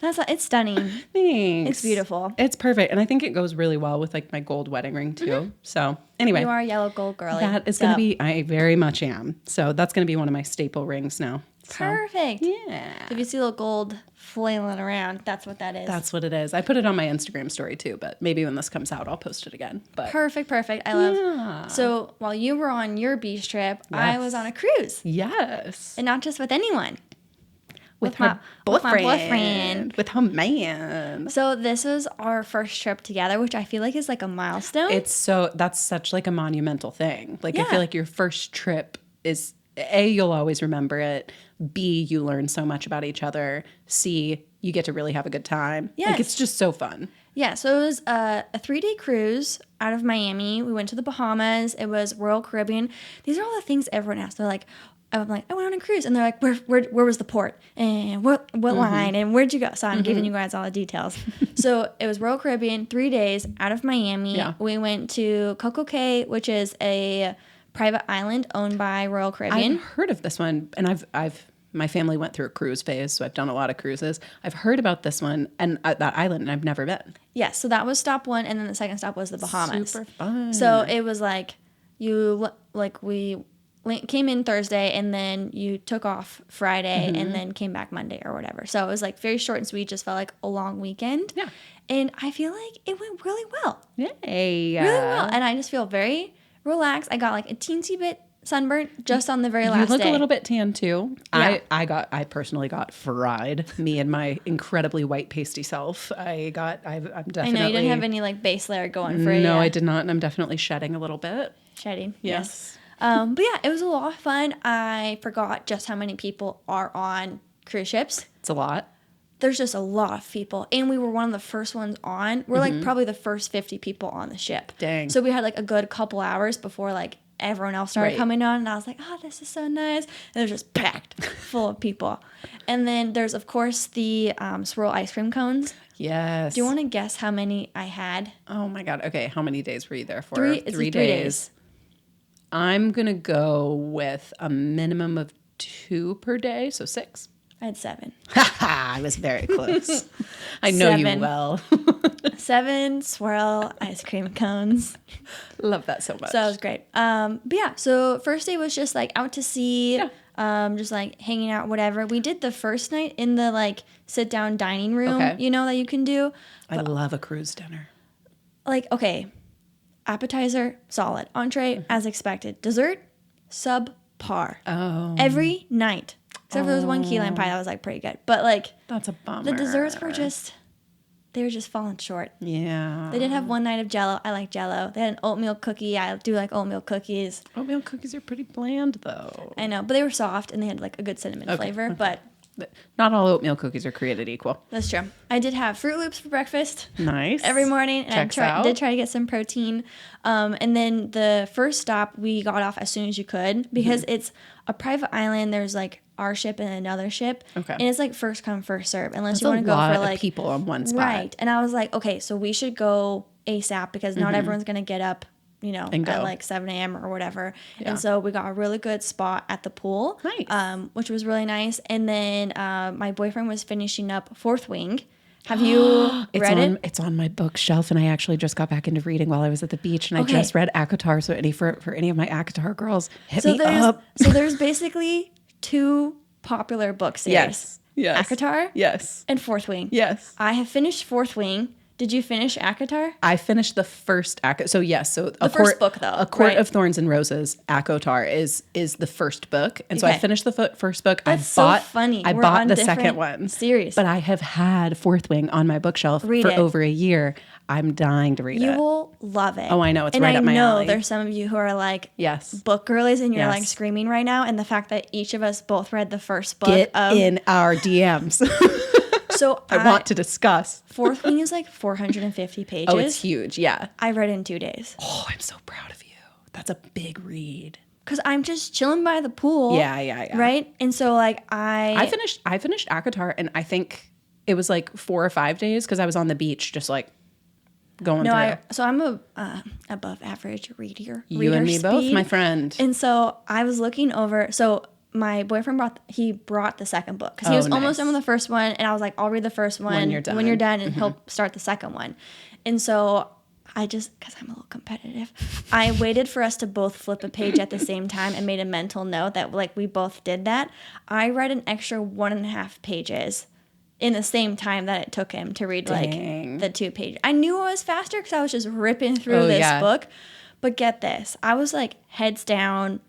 It's stunning. Thanks. It's beautiful. It's perfect. And I think it goes really well with like my gold wedding ring too. Mm-hmm. So anyway. You are a yellow gold girly. That is going to be, I very much am. So that's going to be one of my staple rings now. So, perfect. Yeah. If you see little gold flailing around, that's what that is. That's what it is. I put it on my Instagram story too, but maybe when this comes out, I'll post it again. But perfect. I love. Yeah. So while you were on your beach trip, I was on a cruise. Yes. And not just with anyone. With my boyfriend. With her man. So this was our first trip together, which I feel like is like a milestone. That's such like a monumental thing. Like I feel like your first trip is A, you'll always remember it. B, you learn so much about each other. C, you get to really have a good time. Yes. Like it's just so fun. Yeah, so it was a 3-day cruise out of Miami. We went to the Bahamas. It was Royal Caribbean. These are all the things everyone asks. They're like, I'm like, I went on a cruise. And they're like, where was the port? And what line? And where'd you go? So I'm giving you guys all the details. So it was Royal Caribbean, 3 days out of Miami. Yeah. We went to Coco Cay, which is a private island owned by Royal Caribbean. I've heard of this one. And my family went through a cruise phase, so I've done a lot of cruises. I've heard about this one and that island, and I've never been. Yeah, so that was stop 1, and then the second stop was the Bahamas. Super fun. So it was like we came in Thursday, and then you took off Friday, and then came back Monday or whatever. So it was like very short and sweet, just felt like a long weekend. Yeah. And I feel like it went really well. Yay. Really well. And I just feel very relaxed. I got like a teensy bit sunburnt just on the very last day. You look a little bit tan too. Yeah. I personally got fried. Me and my incredibly white pasty self. I'm definitely. I know you didn't have any like base layer going for you. No, I did not, and I'm definitely shedding a little bit. Shedding. Yes. But yeah, it was a lot of fun. I forgot just how many people are on cruise ships. It's a lot. There's just a lot of people. And we were one of the first ones on. We're like probably the first 50 people on the ship. Dang. So we had like a good couple hours before like everyone else started coming on. And I was like, oh, this is so nice. And it was just packed full of people. And then there's, of course, the swirl ice cream cones. Yes. Do you want to guess how many I had? Oh, my God. Okay. How many days were you there for? 3 days. I'm going to go with a minimum of 2 per day. So 6. I had 7. I was very close. I know 7. you well. 7 swirl ice cream cones. Love that so much. So it was great. But yeah, so first day was just like out to sea, just like hanging out, whatever. We did the first night in the like sit down dining room, that you can do. I love a cruise dinner. Like, okay, appetizer, solid. Entree, as expected. Dessert, subpar. Oh. Every night. Except for there was one key lime pie that was like pretty good. But like, that's a bummer. The desserts were they were just falling short. Yeah. They did have one night of Jell-O. I like Jell-O. They had an oatmeal cookie. I do like oatmeal cookies. Oatmeal cookies are pretty bland though. I know, but they were soft and they had like a good cinnamon flavor. Okay. But not all oatmeal cookies are created equal. That's true. I did have Fruit Loops for breakfast. Nice. Every morning. And did try to get some protein. And then the first stop, we got off as soon as you could because it's a private island. There's like our ship and another ship. Okay. And it's like first come, first serve. Unless you want to go for like people on one spot. Right. And I was like, okay, so we should go ASAP because not everyone's going to get up, at like 7 a.m. or whatever. Yeah. And so we got a really good spot at the pool. Nice. Which was really nice. And then my boyfriend was finishing up Fourth Wing. Have you read it? It's on my bookshelf, and I actually just got back into reading while I was at the beach, and I just read ACOTAR. So for any of my ACOTAR girls, hit me up. So there's basically 2 popular book series. Yes. ACOTAR. Yes. And Fourth Wing. Yes. I have finished Fourth Wing. Did you finish ACOTAR? I finished the first ACOTAR. So yes, the first book though. A Court of Thorns and Roses, ACOTAR is the first book, and so I finished the first book. That's so funny. I bought the second one. Series. But I have had Fourth Wing on my bookshelf for over a year. I'm dying to read it. You will love it. Oh, I know. It's right up my alley. I know there's some of you who are like yes, book girlies, and you're like screaming right now. And the fact that each of us both read the first book. Get in our DMs. So I want to discuss. Fourth Wing is like 450 pages. Oh, it's huge. Yeah. I read it in 2 days. Oh, I'm so proud of you. That's a big read. Because I'm just chilling by the pool. Yeah. Right? And so like I finished ACOTAR, and I think it was like 4 or 5 days because I was on the beach just like going through. So I'm a above average reader. You and me both, my friend. And so I was looking over. So my boyfriend brought the second book because he was almost done with the first one, and I was like, I'll read the first one when you're done, and he'll start the second one. And so because I'm a little competitive, I waited for us to both flip a page at the same time and made a mental note that like we both did that. I read an extra 1.5 pages in the same time that it took him to read like the 2 pages. I knew I was faster because I was just ripping through this book. But get this, I was like heads down.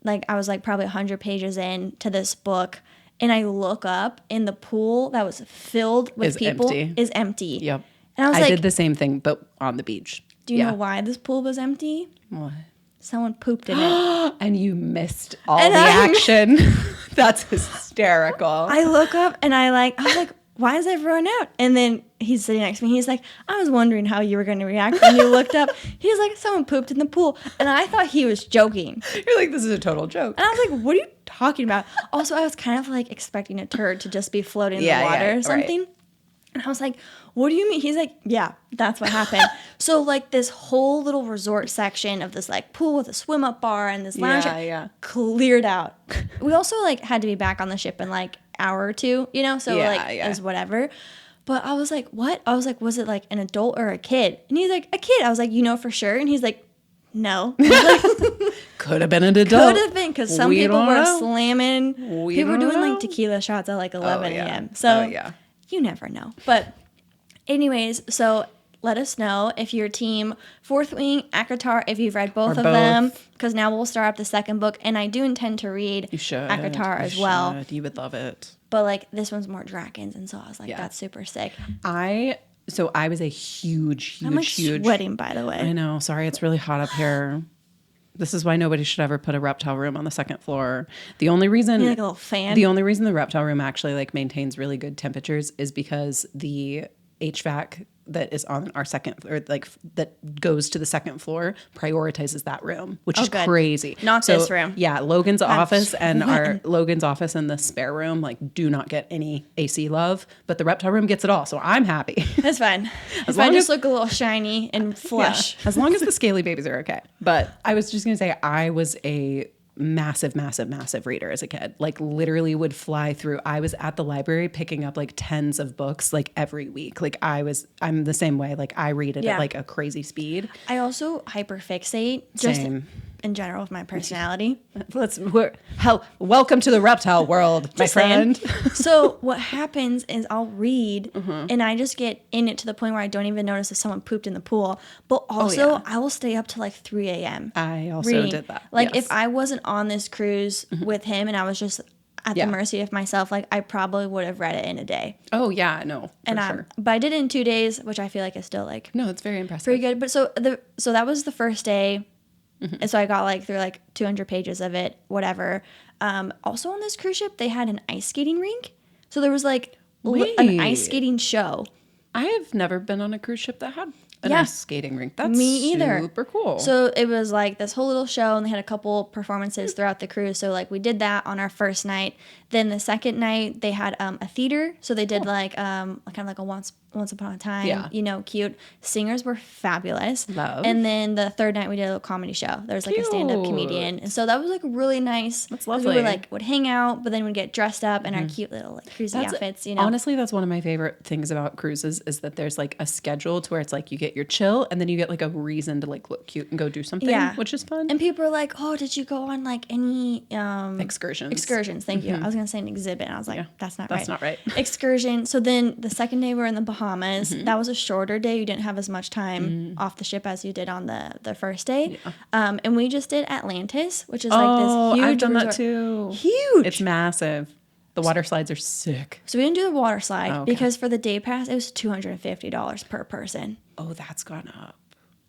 Like I was like probably 100 pages in to this book, and I look up, and the pool that was filled with people is empty. Yep. And I did the same thing, but on the beach. Do you know why this pool was empty? What? Someone pooped in it. And you missed all the action. That's hysterical. I look up, and I was like, why is everyone out? And then he's sitting next to me. He's like, I was wondering how you were going to react when you looked up. He's like, someone pooped in the pool. And I thought he was joking. You're like, this is a total joke. And I was like, what are you talking about? Also, I was kind of like expecting a turd to just be floating in the water or something. Right. And I was like, what do you mean? He's like, yeah, that's what happened. So like this whole little resort section of this like pool with a swim up bar and this lounge cleared out. We also like had to be back on the ship in like hour or 2, so it was whatever. But I was like, what? I was like, was it like an adult or a kid? And he's like, a kid. I was like, for sure? And he's like, no. Could have been an adult. Could have been, because some people were slamming. People were doing like tequila shots at like 11 a.m. So you never know. But anyways, so let us know if you're team Fourth Wing, ACOTAR, if you've read both of them, because now we'll start up the second book, and I do intend to read ACOTAR as well. You would love it. But like this one's more dragons, and so I was like, that's super sick. I was a huge I'm like sweating, by the way. I know. Sorry, it's really hot up here. This is why nobody should ever put a reptile room on the second floor. The only reason like a little fan. The only reason the reptile room actually like maintains really good temperatures is because the HVAC that is on our second, or like that goes to the second floor, prioritizes that room, which is crazy. Not this room. Yeah, Logan's office and the spare room like do not get any AC love, but the reptile room gets it all. So I'm happy. That's fine. If I just look a little shiny and flush. Yeah, as long as the scaly babies are okay. But I was just gonna say I was a massive, massive, massive reader as a kid. Like literally would fly through. I was at the library picking up like tens of books like every week. Like I'm the same way. Like I read it at like a crazy speed. I also hyperfixate just in general with my personality. Welcome to the reptile world, my friend. So what happens is I'll read and I just get in it to the point where I don't even notice if someone pooped in the pool. But also I will stay up to like 3 a.m. I also reading. did that. Like if I wasn't on this cruise with him and I was just at the mercy of myself, like I probably would have read it in a day. Oh yeah, no, for sure. But I did it in 2 days, which I feel like is still like no, it's very impressive. Pretty good. But so that was the first day. And so I got like through like 200 pages of it, whatever. Also on this cruise ship, they had an ice skating rink. So there was like an ice skating show. I have never been on a cruise ship that had an ice skating rink. That's me either. Super cool. So it was like this whole little show, and they had a couple performances throughout the cruise. So like we did that on our first night. Then the second night they had a theater. So they did like kind of like a once upon a time, cute. Singers were fabulous. Love. And then the third night we did a little comedy show. There was like a stand-up comedian. And so that was like really nice. That's lovely. We would hang out, but then we'd get dressed up in our cute little like cruisy outfits, Honestly, that's one of my favorite things about cruises is that there's like a schedule to where it's like you get your chill and then you get like a reason to like look cute and go do something, which is fun. And people are like, "Oh, did you go on like any excursions?" Excursions, thank you. I was going to say an exhibit. And I was like, that's not right. That's not right. Excursion. So then the second day we were in the Bahamas. That was a shorter day. You didn't have as much time off the ship as you did on the first day. Yeah. And we just did Atlantis, which is like this huge I've done resort. That too. Huge. It's massive. The water slides are sick. So we didn't do the water slide because for the day pass, it was $250 per person. Oh, that's gone up.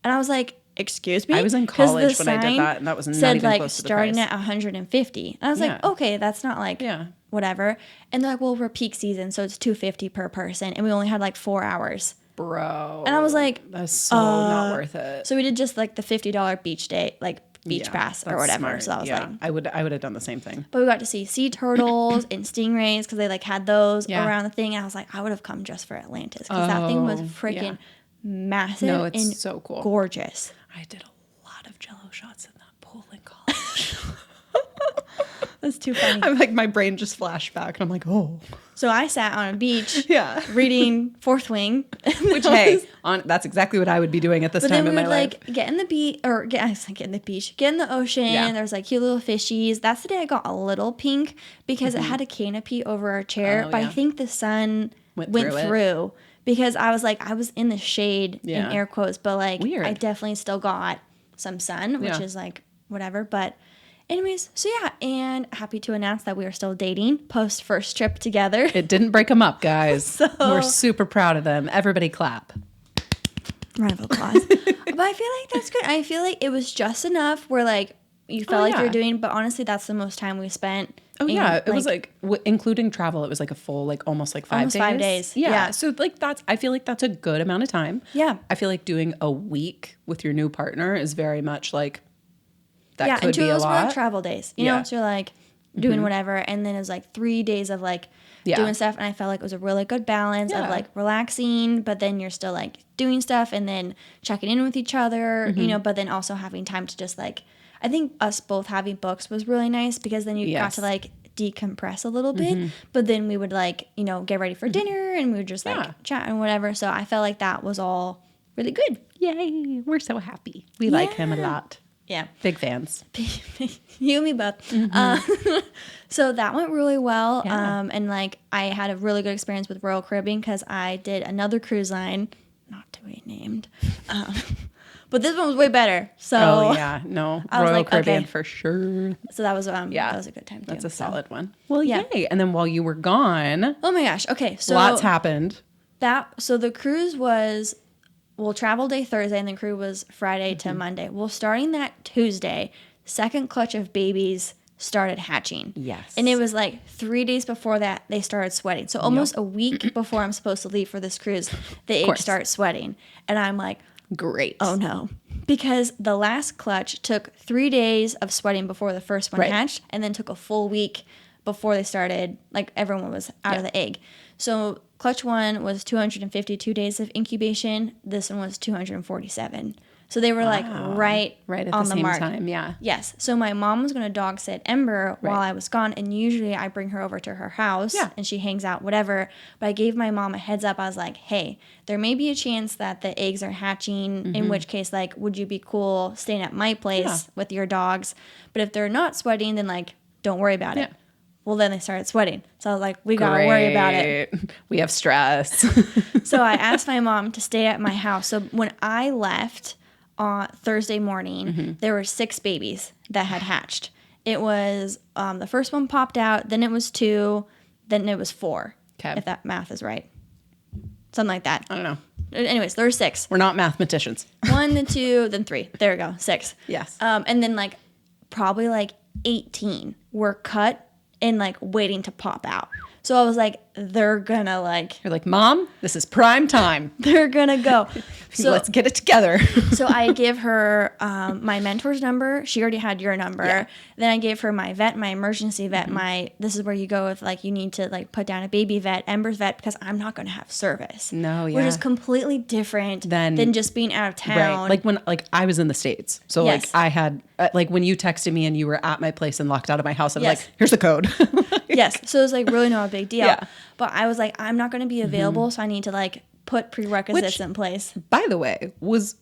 And I was like, excuse me? I was in college when I did that, and that was not even like close to the price. starting at $150. And I was like, okay, that's not like whatever. And they're like, well, we're peak season, so it's $250 per person, and we only had like 4 hours. Bro. And I was like, that's so not worth it. So we did just like the $50 beach day, like beach pass or whatever. Smart. So I was like, I would have done the same thing. But we got to see sea turtles and stingrays because they like had those around the thing. And I was like, I would have come just for Atlantis because that thing was freaking massive. No, it's and so cool, gorgeous. I did a lot of Jello shots in that pool in college. That's too funny. I'm like, my brain just flashed back, and I'm like, oh. So I sat on a beach, reading Fourth Wing, which that's exactly what I would be doing at this time in my life. Like get in the beach, or get in the ocean. Yeah. There's like cute little fishies. That's the day I got a little pink because it had a canopy over our chair, but I think the sun went through. Because I was like, I was in the shade in air quotes, but like I definitely still got some sun, which is like whatever. But anyways, so and happy to announce that we are still dating post first trip together. It didn't break them up, guys. So, we're super proud of them. Everybody clap. Round of applause. But I feel like that's good. I feel like it was just enough where like you felt like you're doing, but honestly, that's the most time we spent. Oh yeah, it was like including travel, it was like a full like almost like 5 days. 5 days. Yeah. So like I feel like that's a good amount of time. Yeah. I feel like doing a week with your new partner is very much like that could and 2 be of a those were lot. like travel days. You know, so you're like doing whatever, and then it was like 3 days of like doing stuff, and I felt like it was a really good balance of like relaxing, but then you're still like doing stuff and then checking in with each other, you know, but then also having time to just like I think us both having books was really nice because then you got to like decompress a little bit, but then we would like, you know, get ready for dinner and we would just like chat and whatever. So I felt like that was all really good. Yay. We're so happy. We like him a lot. Yeah. Big fans. You and me both. So that went really well. And like I had a really good experience with Royal Caribbean because I did another cruise line, not to be named. But this one was way better. So Royal Caribbean for sure. So that was that was a good time too. That's a solid one. Well, yay. And then while you were gone, oh my gosh. Okay, so lots happened. So the cruise was travel day Thursday and the cruise was Friday to Monday. Well, starting that Tuesday, second clutch of babies started hatching. Yes. And it was like 3 days before that they started sweating. So almost a week before I'm supposed to leave for this cruise, the eggs start sweating. And I'm like, great. Oh no. Because the last clutch took 3 days of sweating before the first one hatched, and then took a full week before they started, like everyone was out of the egg. So clutch one was 252 days of incubation. This one was 247. So they were like right at on the the same mark. time. Yeah. Yes. So my mom was going to dog sit Ember while I was gone. And usually I bring her over to her house and she hangs out, whatever. But I gave my mom a heads up. I was like, hey, there may be a chance that the eggs are hatching, in which case, like, would you be cool staying at my place with your dogs? But if they're not sweating, then, like, don't worry about it. Well, then they started sweating. So I was like, we got to worry about it. We have stress. So I asked my mom to stay at my house. So when I left on Thursday morning, there were 6 babies that had hatched. It was the first one popped out, then it was 2, then it was 4, if that math is right. Something like that. I don't know. Anyways, there were 6. We're not mathematicians. 1, then 2, then 3. There we go, 6. Yes. And then like probably like 18 were cut and like waiting to pop out. So I was like, they're gonna like... You're like, Mom, this is prime time. They're gonna go. So let's get it together. So I give her my mentor's number. She already had your number. Yeah. Then I gave her my vet, my emergency vet, this is where you go if like you need to like put down a baby vet, Ember's vet, because I'm not going to have service. No, yeah. Which is completely different than just being out of town. Right. Like when I was in the States. So like I had, like when you texted me and you were at my place and locked out of my house, I was like, here's the code. Yes. So it was like really not a big deal. Yeah. But I was like, I'm not going to be available. So I need to like put prerequisites in place. By the way, was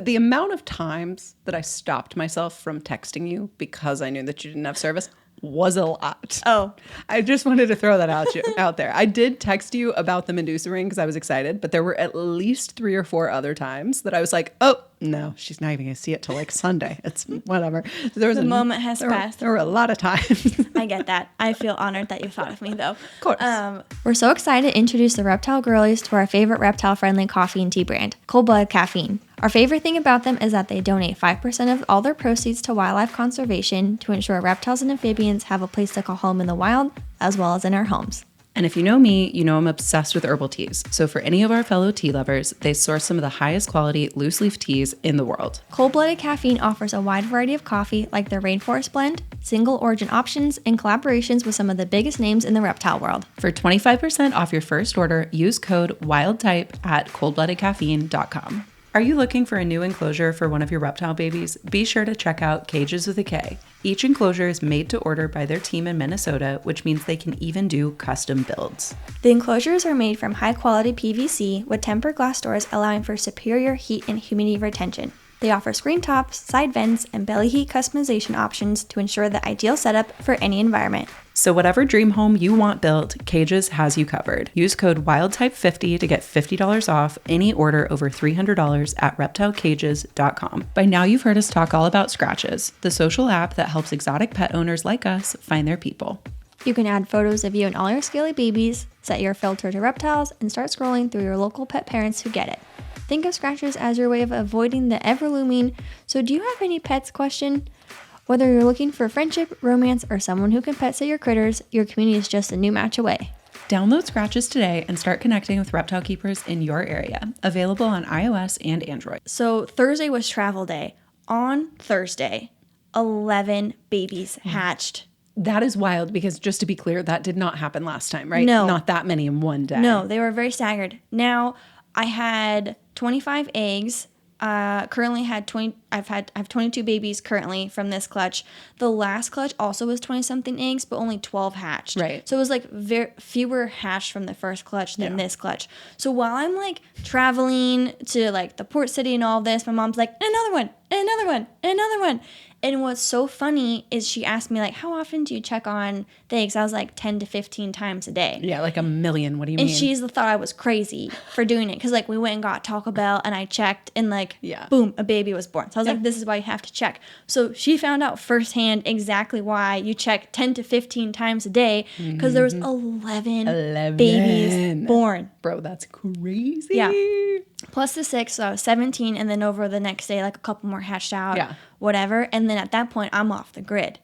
the amount of times that I stopped myself from texting you because I knew that you didn't have service was a lot. Oh. I just wanted to throw that out there. I did text you about the Medusa ring because I was excited, but there were at least 3 or 4 other times that I was like, oh, no, she's not even going to see it till like Sunday. It's whatever. So the moment has passed. There were a lot of times. I get that. I feel honored that you thought of me, though. Of course. We're so excited to introduce the Reptile Girlies to our favorite reptile-friendly coffee and tea brand, Cold Blooded Caffeine. Our favorite thing about them is that they donate 5% of all their proceeds to wildlife conservation to ensure reptiles and amphibians have a place to call home in the wild, as well as in our homes. And if you know me, you know I'm obsessed with herbal teas. So for any of our fellow tea lovers, they source some of the highest quality loose leaf teas in the world. Cold Blooded Caffeine offers a wide variety of coffee like their Rainforest Blend, single origin options, and collaborations with some of the biggest names in the reptile world. For 25% off your first order, use code WILDTYPE at coldbloodedcaffeine.com. Are you looking for a new enclosure for one of your reptile babies? Be sure to check out Cages with a K. Each enclosure is made to order by their team in Minnesota, which means they can even do custom builds. The enclosures are made from high-quality PVC with tempered glass doors allowing for superior heat and humidity retention. They offer screen tops, side vents, and belly heat customization options to ensure the ideal setup for any environment. So whatever dream home you want built, Cages has you covered. Use code WILDTYPE50 to get $50 off any order over $300 at reptilecages.com. By now you've heard us talk all about Scratches, the social app that helps exotic pet owners like us find their people. You can add photos of you and all your scaly babies, set your filter to reptiles, and start scrolling through your local pet parents who get it. Think of Scratches as your way of avoiding the ever-looming "so do you have any pets?" question. Whether you're looking for friendship, romance, or someone who can pet sit your critters, your community is just a new match away. Download Scratches today and start connecting with reptile keepers in your area. Available on iOS and Android. So Thursday was travel day. On Thursday, 11 babies hatched. That is wild because just to be clear, that did not happen last time, right? No. Not that many in one day. No, they were very staggered. Now, I had 25 eggs. Currently had 20. I have 22 babies currently from this clutch. The last clutch also was 20 something eggs, but only 12 hatched. Right. So it was like fewer hatched from the first clutch than this clutch. So while I'm like traveling to like the port city and all this, my mom's like, another one, another one, another one. And what's so funny is she asked me, like, how often do you check on the eggs? I was like 10 to 15 times a day. Yeah, like a million. What do you mean? And she's thought I was crazy for doing it. Because, like, we went and got Taco Bell and I checked and, like, boom, a baby was born. So I was like, this is why you have to check. So she found out firsthand exactly why you check 10 to 15 times a day. Because there was 11 babies born. Bro, that's crazy. Yeah. Plus the 6, so I was 17. And then over the next day, like, a couple more hatched out. Yeah. Whatever. And then at that point, I'm off the grid,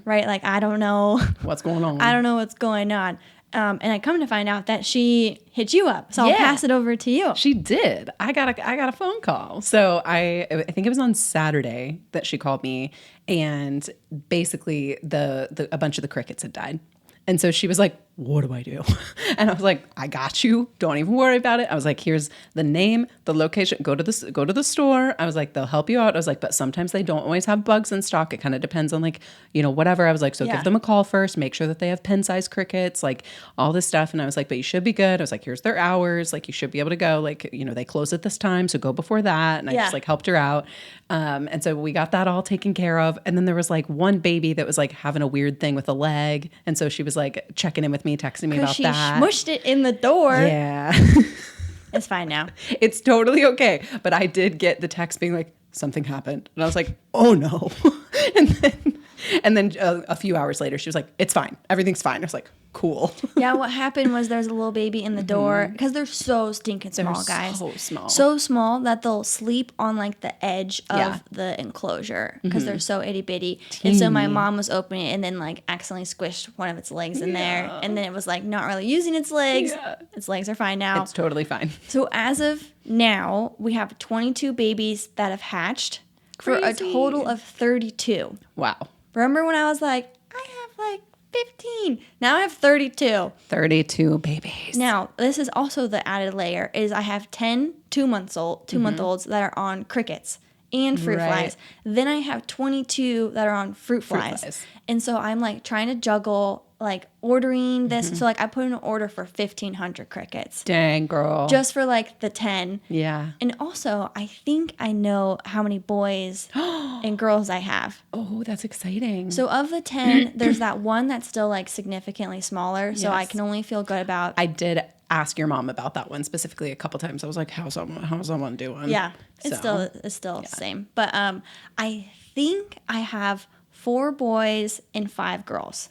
right? Like, I don't know what's going on. I don't know what's going on. And I come to find out that she hit you up. So I'll pass it over to you. She did. I got a phone call. So I think it was on Saturday that she called me, and basically a bunch of the crickets had died. And so she was like, what do I do? And I was like, I got you. Don't even worry about it. I was like, here's the name, the location, go to the store. I was like, they'll help you out. I was like, but sometimes they don't always have bugs in stock. It kind of depends on like, whatever. I was like, so give them a call first, make sure that they have pen-sized crickets, like all this stuff. And I was like, but you should be good. I was like, here's their hours. Like you should be able to go, like, they close at this time. So go before that. And I just like helped her out. And so we got that all taken care of. And then there was like one baby that was like having a weird thing with a leg. And so she was like checking in with me, texting me about that. She smushed it in the door. Yeah. It's fine now. It's totally okay. But I did get the text being like, something happened. And I was like, oh no. And then a few hours later, she was like, it's fine. Everything's fine. I was like, cool. Yeah, what happened was there's a little baby in the door because they're so stinking small, guys. So small. So small that they'll sleep on like the edge of the enclosure because they're so itty bitty. Teeny. And so my mom was opening it and then like accidentally squished one of its legs in there. And then it was like not really using its legs. Yeah. Its legs are fine now. It's totally fine. So as of now, we have 22 babies that have hatched. Crazy. For a total of 32. Wow. Remember when I was like, I have like 15. Now I have 32. 32 babies. Now, this is also the added layer is I have 10 two-month-olds that are on crickets and fruit flies. Then I have 22 that are on fruit flies. And so I'm like trying to juggle like ordering this. So like I put in an order for 1,500 crickets. Dang, girl. Just for like the 10. Yeah. And also I think I know how many boys and girls I have. Oh, that's exciting. So of the 10, there's that one that's still like significantly smaller. So I can only feel good about. I did ask your mom about that one specifically a couple times. I was like, how's that one doing? Yeah. It's still the same. But I think I have 4 boys and 5 girls.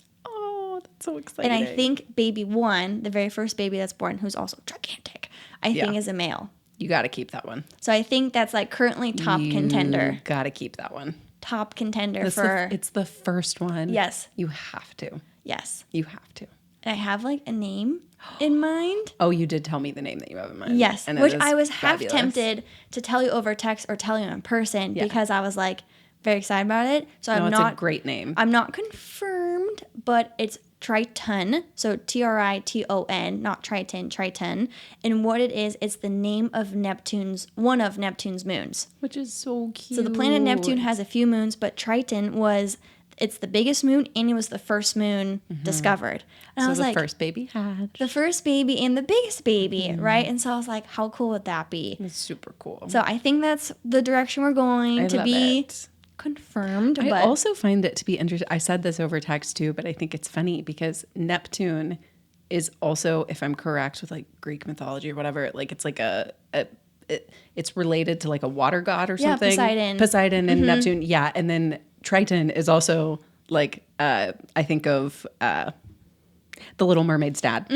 So exciting. And I think baby 1, the very first baby that's born, who's also gigantic, I think is a male. You got to keep that one. So I think that's like currently top contender. Got to keep that one. Top contender it's the first one. Yes. You have to. Yes. You have to. And I have like a name in mind. Oh, you did tell me the name that you have in mind. Yes. Which I was half tempted to tell you over text or tell you in person because I was like very excited about it. So it's a great name. I'm not confirmed, but it's Triton, so Triton, not Triton, Triton. And what it is, it's the name of one of Neptune's moons. Which is so cute. So the planet Neptune has a few moons, but Triton it's the biggest moon and it was the first moon discovered. And so I was like, the first baby hatched. The first baby and the biggest baby, right? And so I was like, how cool would that be? It's super cool. So I think that's the direction we're going to be. It. Confirmed. I also find it to be interesting. I said this over text too, but I think it's funny because Neptune is also, if I'm correct with like Greek mythology or whatever, like it's like it's related to like a water god or something. Poseidon and Neptune. Yeah. And then Triton is also like, I think of the Little Mermaid's dad,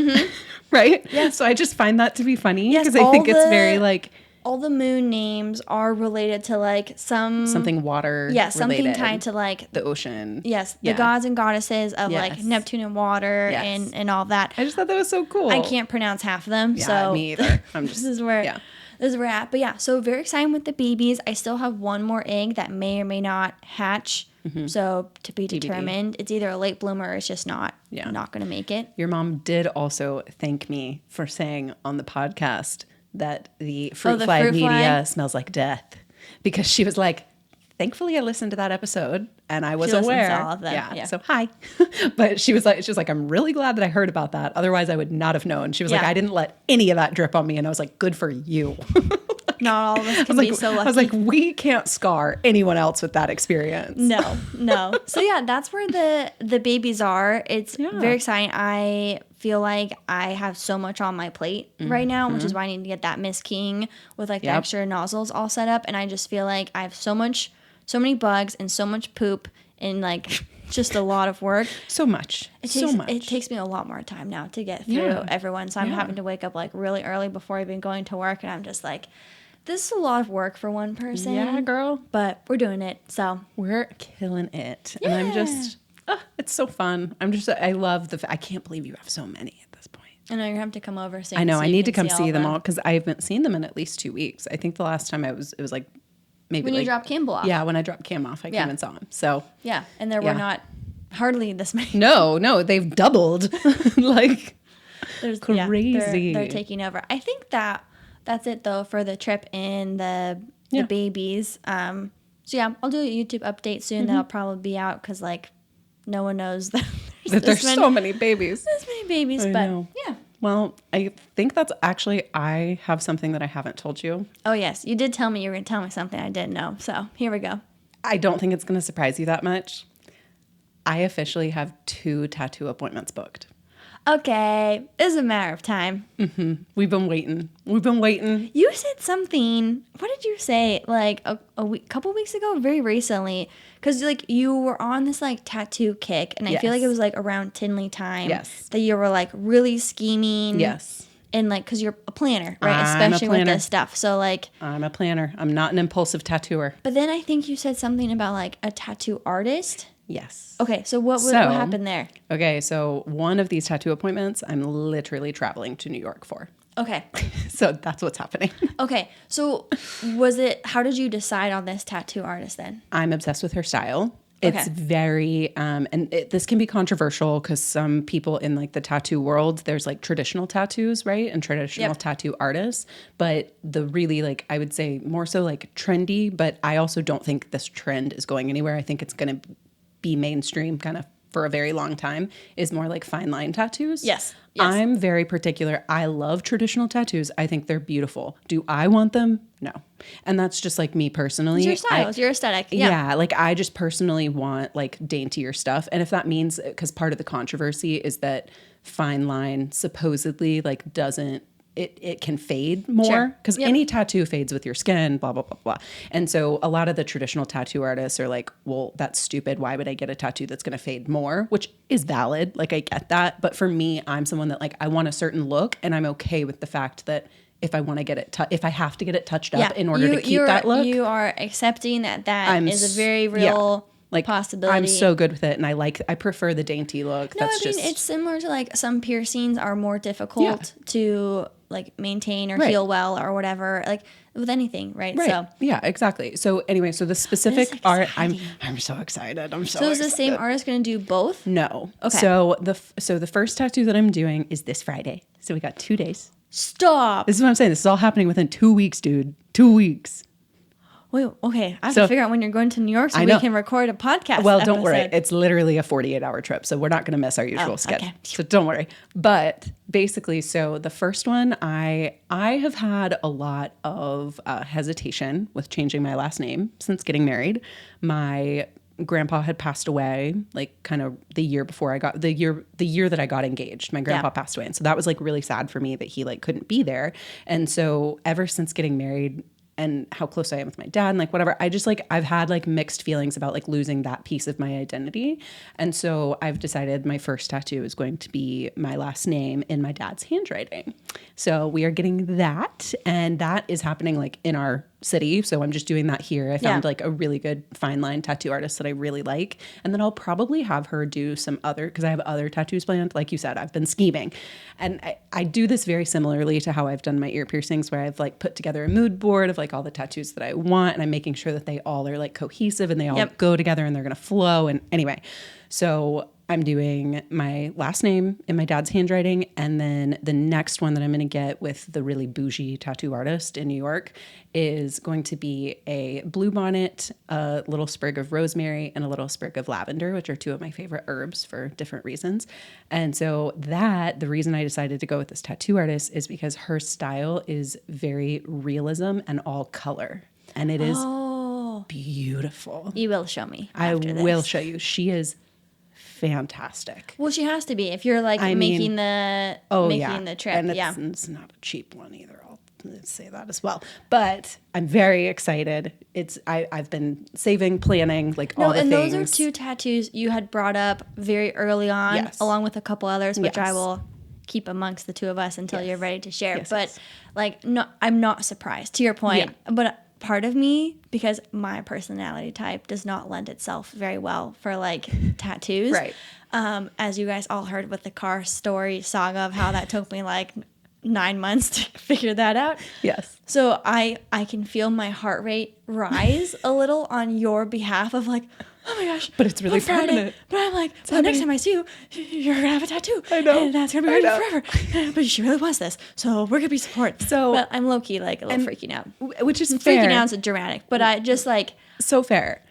right? Yeah. So I just find that to be funny because I think it's very like, all the moon names are related to like something water. Yeah, something tied to like the ocean. Yes, the gods and goddesses of like Neptune and water and all that. I just thought that was so cool. I can't pronounce half of them, so me either. I'm just this is where we're at. But yeah, so very excited with the babies. I still have one more egg that may or may not hatch. So to be determined. It's either a late bloomer or it's just not going to make it. Your mom did also thank me for saying on the podcast that the fruit fly media smells like death, because she was like, thankfully I listened to that episode and I was aware. To all of them. Yeah. So hi. But she was like, I'm really glad that I heard about that. Otherwise I would not have known. She was like, I didn't let any of that drip on me. And I was like, good for you. Not all of us can be so lucky. I was like, we can't scar anyone else with that experience. No. So yeah, that's where the babies are. It's very exciting. I feel like I have so much on my plate right now, which is why I need to get that Miss King with like the extra nozzles all set up. And I just feel like I have so many bugs and so much poop and like just a lot of work. So much. It takes me a lot more time now to get through everyone. So I'm having to wake up like really early before even going to work. And I'm just like, this is a lot of work for one person. Yeah, girl. But we're doing it. So we're killing it. Yeah. And I'm just, it's so fun. I love I can't believe you have so many at this point. I know you're going to have to come over soon. I know. I need to come see them all because I haven't seen them in at least 2 weeks. I think the last time it was like maybe when you dropped Campbell off. Yeah, when I dropped Cam off, I came and saw him. So yeah, and there were not hardly this many. No, they've doubled. Like, crazy. Yeah, they're taking over. I think that's it though for the trip and the babies. So yeah, I'll do a YouTube update soon. That'll probably be out because like no one knows that there's so many babies. This many babies, but yeah. Well, I think that's actually, I have something that I haven't told you. Oh yes, you did tell me you were going to tell me something I didn't know. So here we go. I don't think it's going to surprise you that much. I officially have 2 tattoo appointments booked. Okay, it's a matter of time. Mm-hmm. We've been waiting. You said something. What did you say? Like a couple weeks ago, very recently, because like you were on this like tattoo kick, and I feel like it was like around Tinley time. Yes. That you were like really scheming. Yes. And like, because you're a planner, right? I'm Especially a planner. with this stuff. So like, I'm a planner. I'm not an impulsive tattooer. But then I think you said something about like a tattoo artist. Yes. Okay, so what happened there? Okay, so one of these tattoo appointments, I'm literally traveling to New York for. Okay. So that's what's happening. Okay, so how did you decide on this tattoo artist then? I'm obsessed with her style. It's very, this can be controversial because some people in like the tattoo world, there's like traditional tattoos, right? And traditional tattoo artists, but the really like, I would say more so like trendy, but I also don't think this trend is going anywhere. I think it's going to be mainstream kind of for a very long time, is more like fine line tattoos. Yes. I'm very particular. I love traditional tattoos. I think they're beautiful. Do I want them? No. And that's just like me personally. It's your style. It's your aesthetic. Yeah. Like I just personally want like daintier stuff. And if that means, because part of the controversy is that fine line supposedly like doesn't, it can fade more because any tattoo fades with your skin, blah, blah, blah, blah. And so a lot of the traditional tattoo artists are like, well, that's stupid. Why would I get a tattoo that's going to fade more? Which is valid. Like I get that. But for me, I'm someone that like, I want a certain look and I'm okay with the fact that if I want to get it, if I have to get it touched up in order to keep that look. You are accepting that is a very real like possibility. I'm so good with it, and I prefer the dainty look. No, it's similar to like some piercings are more difficult to like maintain or heal well or whatever, like with anything, right? So yeah, exactly. So anyway, so the specific art, I'm so excited. So is the same artist going to do both? No. Okay. So the first tattoo that I'm doing is this Friday. So we got 2 days. Stop. This is what I'm saying. This is all happening within 2 weeks, dude. 2 weeks. Wait, okay. I have to figure out when you're going to New York so we can record a podcast. Well, don't worry. It's literally a 48-hour trip, so we're not going to miss our usual schedule. Okay. So don't worry. But basically, so the first one, I have had a lot of hesitation with changing my last name since getting married. My grandpa had passed away, like kind of the year before the year that I got engaged. My grandpa passed away, and so that was like really sad for me that he like couldn't be there. And so ever since getting married, and how close I am with my dad and like whatever, I just like, I've had like mixed feelings about like losing that piece of my identity. And so I've decided my first tattoo is going to be my last name in my dad's handwriting. So we are getting that, and that is happening like in our city. So I'm just doing that here. I found like a really good fine line tattoo artist that I really like. And then I'll probably have her do some other, because I have other tattoos planned. Like you said, I've been scheming. And I do this very similarly to how I've done my ear piercings, where I've like put together a mood board of like all the tattoos that I want. And I'm making sure that they all are like cohesive and they all go together and they're going to flow. And anyway, so I'm doing my last name in my dad's handwriting. And then the next one that I'm going to get with the really bougie tattoo artist in New York is going to be a blue bonnet, a little sprig of rosemary, and a little sprig of lavender, which are 2 of my favorite herbs for different reasons. And so the reason I decided to go with this tattoo artist is because her style is very realism and all color. And it is beautiful. You will show me. I will show you. She is fantastic. Well, she has to be if you're like making the trip. And it's not a cheap one either. I'll say that as well. But I'm very excited. I've been saving, planning, like all the things. And those are 2 tattoos you had brought up very early on, along with a couple others, which I will keep amongst the 2 of us until you're ready to share. But like, no, I'm not surprised to your point. But part of me, because my personality type does not lend itself very well for like tattoos. Right. As you guys all heard with the car story saga of how that took me like 9 months to figure that out. Yes. So I can feel my heart rate rise a little on your behalf of like, oh my gosh. But it's really permanent. But I'm like, well, next time I see you, you're going to have a tattoo. I know. And that's going to be with you forever. But she really wants this. So we're going to be support. So, but I'm low-key like a little freaking out. Which is fair. Freaking out is dramatic. But I just like. So fair.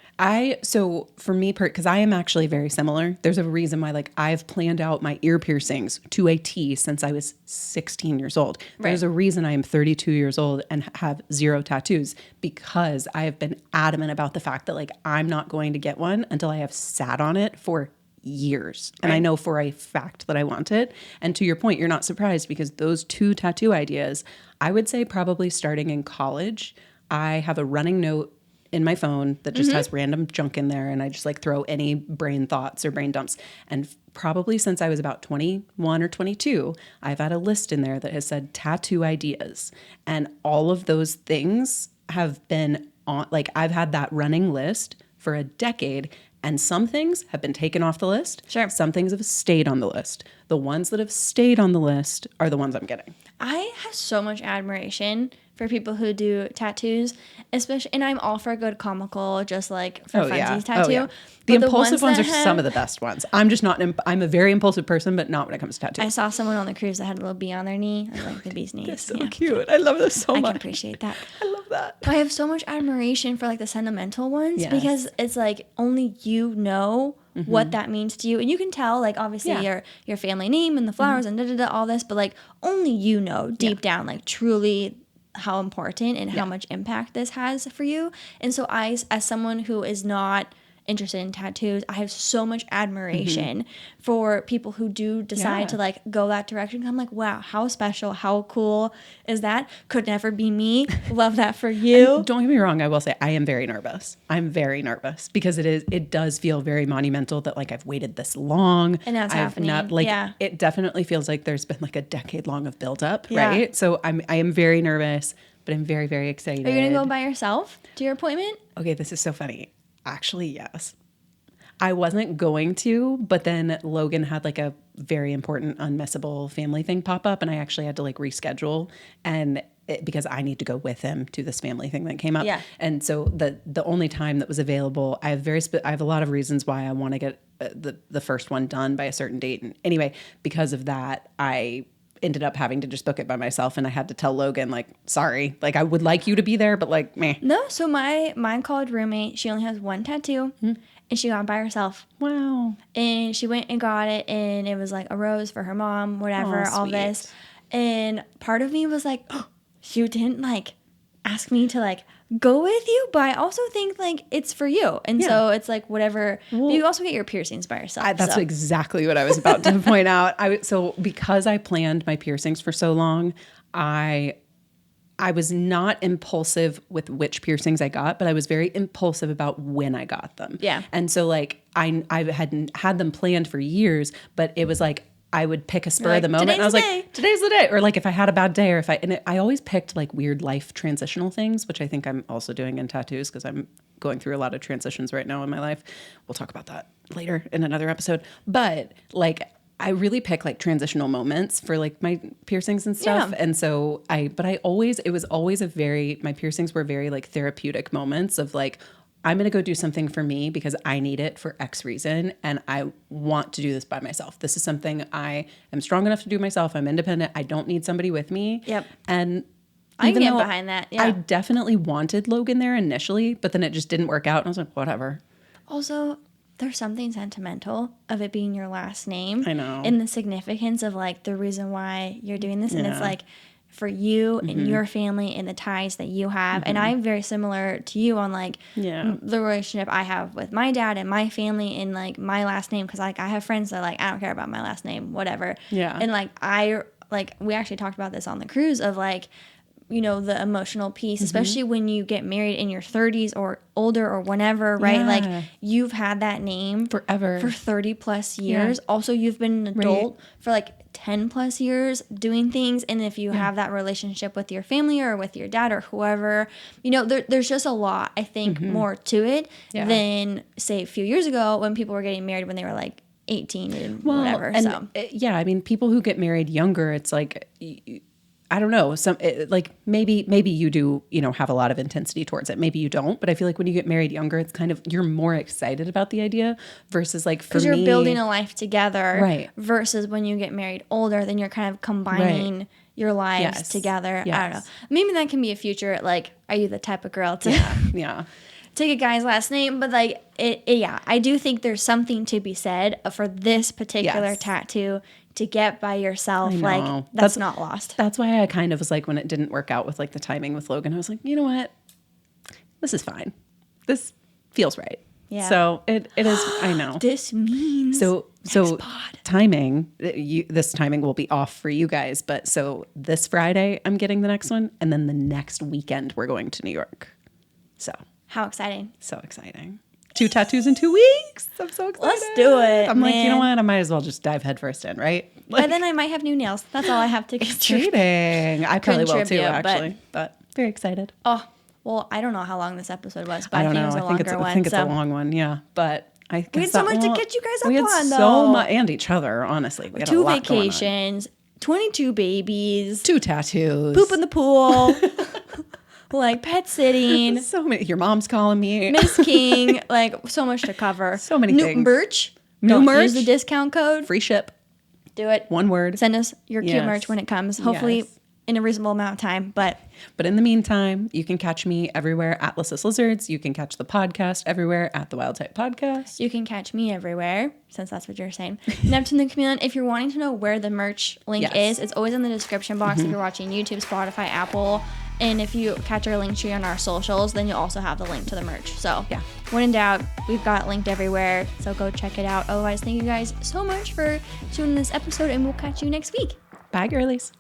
So for me, because I am actually very similar, there's a reason why like I've planned out my ear piercings to a T since I was 16 years old. There's a reason I am 32 years old and have 0 tattoos, because I have been adamant about the fact that like I'm not going to get one until I have sat on it for years. And I know for a fact that I want it. And to your point, you're not surprised, because those 2 tattoo ideas, I would say probably starting in college, I have a running note in my phone that just has random junk in there, and I just like throw any brain thoughts or brain dumps. And probably since I was about 21 or 22, I've had a list in there that has said tattoo ideas. And all of those things have been on, like I've had that running list for a decade, and some things have been taken off the list. Sure. Some things have stayed on the list. The ones that have stayed on the list are the ones I'm getting. I have so much admiration for people who do tattoos, especially, and I'm all for a good comical, just like for funsies tattoo. The impulsive ones are some of the best ones. I'm just not, I'm a very impulsive person, but not when it comes to tattoos. I saw someone on the cruise that had a little bee on their knee. I like the bee's knees. That's so cute. I love this so much. I can appreciate that. I love that. But I have so much admiration for like the sentimental ones, because it's like only you know what that means to you. And you can tell, like, obviously your family name and the flowers and all this, but like only you know deep down, like truly how important and how much impact this has for you. And so I, as someone who is not interested in tattoos, I have so much admiration for people who do decide to like go that direction. I'm like, wow, how special, how cool is that? Could never be me. Love that for you. And don't get me wrong, I will say I am very nervous. I'm very nervous because it does feel very monumental that like I've waited this long. And that's happening. It definitely feels like there's been like a decade long of build up, right? So I am very nervous, but I'm very, very excited. Are you going to go by yourself to your appointment? Okay, this is so funny. Actually, yes. I wasn't going to, but then Logan had like a very important, unmissable family thing pop up, and I actually had to like reschedule, and because I need to go with him to this family thing that came up. Yeah. And so the only time that was available, I have a lot of reasons why I want to get the first one done by a certain date. And anyway, because of that, I ended up having to just book it by myself, and I had to tell Logan, like, sorry, like I would like you to be there, but like, meh. No, so my college roommate, she only has one tattoo, and she got it by herself. Wow. And she went and got it, and it was like a rose for her mom, whatever, all this. And part of me was like, oh, you didn't like ask me to like go with you, but I also think like it's for you, and so it's like whatever. Well, you also get your piercings by yourself. That's exactly what I was about to point out. So because I planned my piercings for so long, I was not impulsive with which piercings I got, but I was very impulsive about when I got them. Yeah, and so like I hadn't had them planned for years, but it was like I would pick a spur of the moment, and I was like, today's the day. Or like if I had a bad day, or if I always picked like weird life transitional things, which I think I'm also doing in tattoos because I'm going through a lot of transitions right now in my life. We'll talk about that later in another episode. But like I really pick like transitional moments for like my piercings and stuff. Yeah. And so my piercings were very like therapeutic moments of like, I'm going to go do something for me because I need it for X reason, and I want to do this by myself. This is something I am strong enough to do myself. I'm independent. I don't need somebody with me. Yep. And I can get behind that. Yeah. I definitely wanted Logan there initially, but then it just didn't work out, and I was like, whatever. Also, there's something sentimental of it being your last name. I know. And the significance of like the reason why you're doing this, and it's like for you and your family and the ties that you have. And I'm very similar to you on like the relationship I have with my dad and my family and like my last name. Cause like I have friends that are like, I don't care about my last name, whatever. Yeah. And like we actually talked about this on the cruise of like, you know, the emotional piece, especially when you get married in your 30s or older or whenever, right? Yeah. Like you've had that name forever for 30 plus years. Yeah. Also, you've been an adult for like 10 plus years doing things. And if you have that relationship with your family or with your dad or whoever, you know, there's just a lot, I think, more to it than say a few years ago when people were getting married when they were like 18 and whatever. And I mean, people who get married younger, it's like, I don't know, like maybe you do, have a lot of intensity towards it. Maybe you don't, but I feel like when you get married younger, it's kind of, you're more excited about the idea versus like for me. Because you're building a life together. Right. Versus when you get married older, then you're kind of combining your lives together. Yes. I don't know. Maybe that can be a future, like, are you the type of girl to take a guy's last name? But like, I do think there's something to be said for this particular tattoo. To get by yourself, like that's not lost. That's why I kind of was like, when it didn't work out with like the timing with Logan, I was like, you know what, this is fine. This feels right. Yeah. So it is. I know. This means so timing. This timing will be off for you guys, but so this Friday I'm getting the next one, and then the next weekend we're going to New York. So how exciting! So exciting. 2 tattoos in 2 weeks. I'm so excited. Let's do it. I'm like, you know what? I might as well just dive headfirst in, right? Like, but then I might have new nails. That's all I have to contribute. I probably will too, actually. But very excited. Oh, well, I don't know how long this episode was, but I don't know. It was a longer one. I think it's a long one, yeah. But I guess we had so much to catch you guys up on, though. We had so much, and each other, honestly. We had 2 a lot vacations, 22 babies, 2 tattoos, poop in the pool. Like pet sitting. So many. Your mom's calling me. Miss King. Like so much to cover. So many things. Merch. New merch. Use the discount code. Free ship. Do it. One word. Send us your cute merch when it comes. Hopefully in a reasonable amount of time. But in the meantime, you can catch me everywhere at Lyssa's Lizards. You can catch the podcast everywhere at the Wild Type Podcast. You can catch me everywhere, since that's what you're saying. Neptune the Chameleon. If you're wanting to know where the merch link is, it's always in the description box if you're watching YouTube, Spotify, Apple. And if you catch our link tree on our socials, then you'll also have the link to the merch. So when in doubt, we've got it linked everywhere. So go check it out. Otherwise, thank you guys so much for tuning in this episode, and we'll catch you next week. Bye, girlies.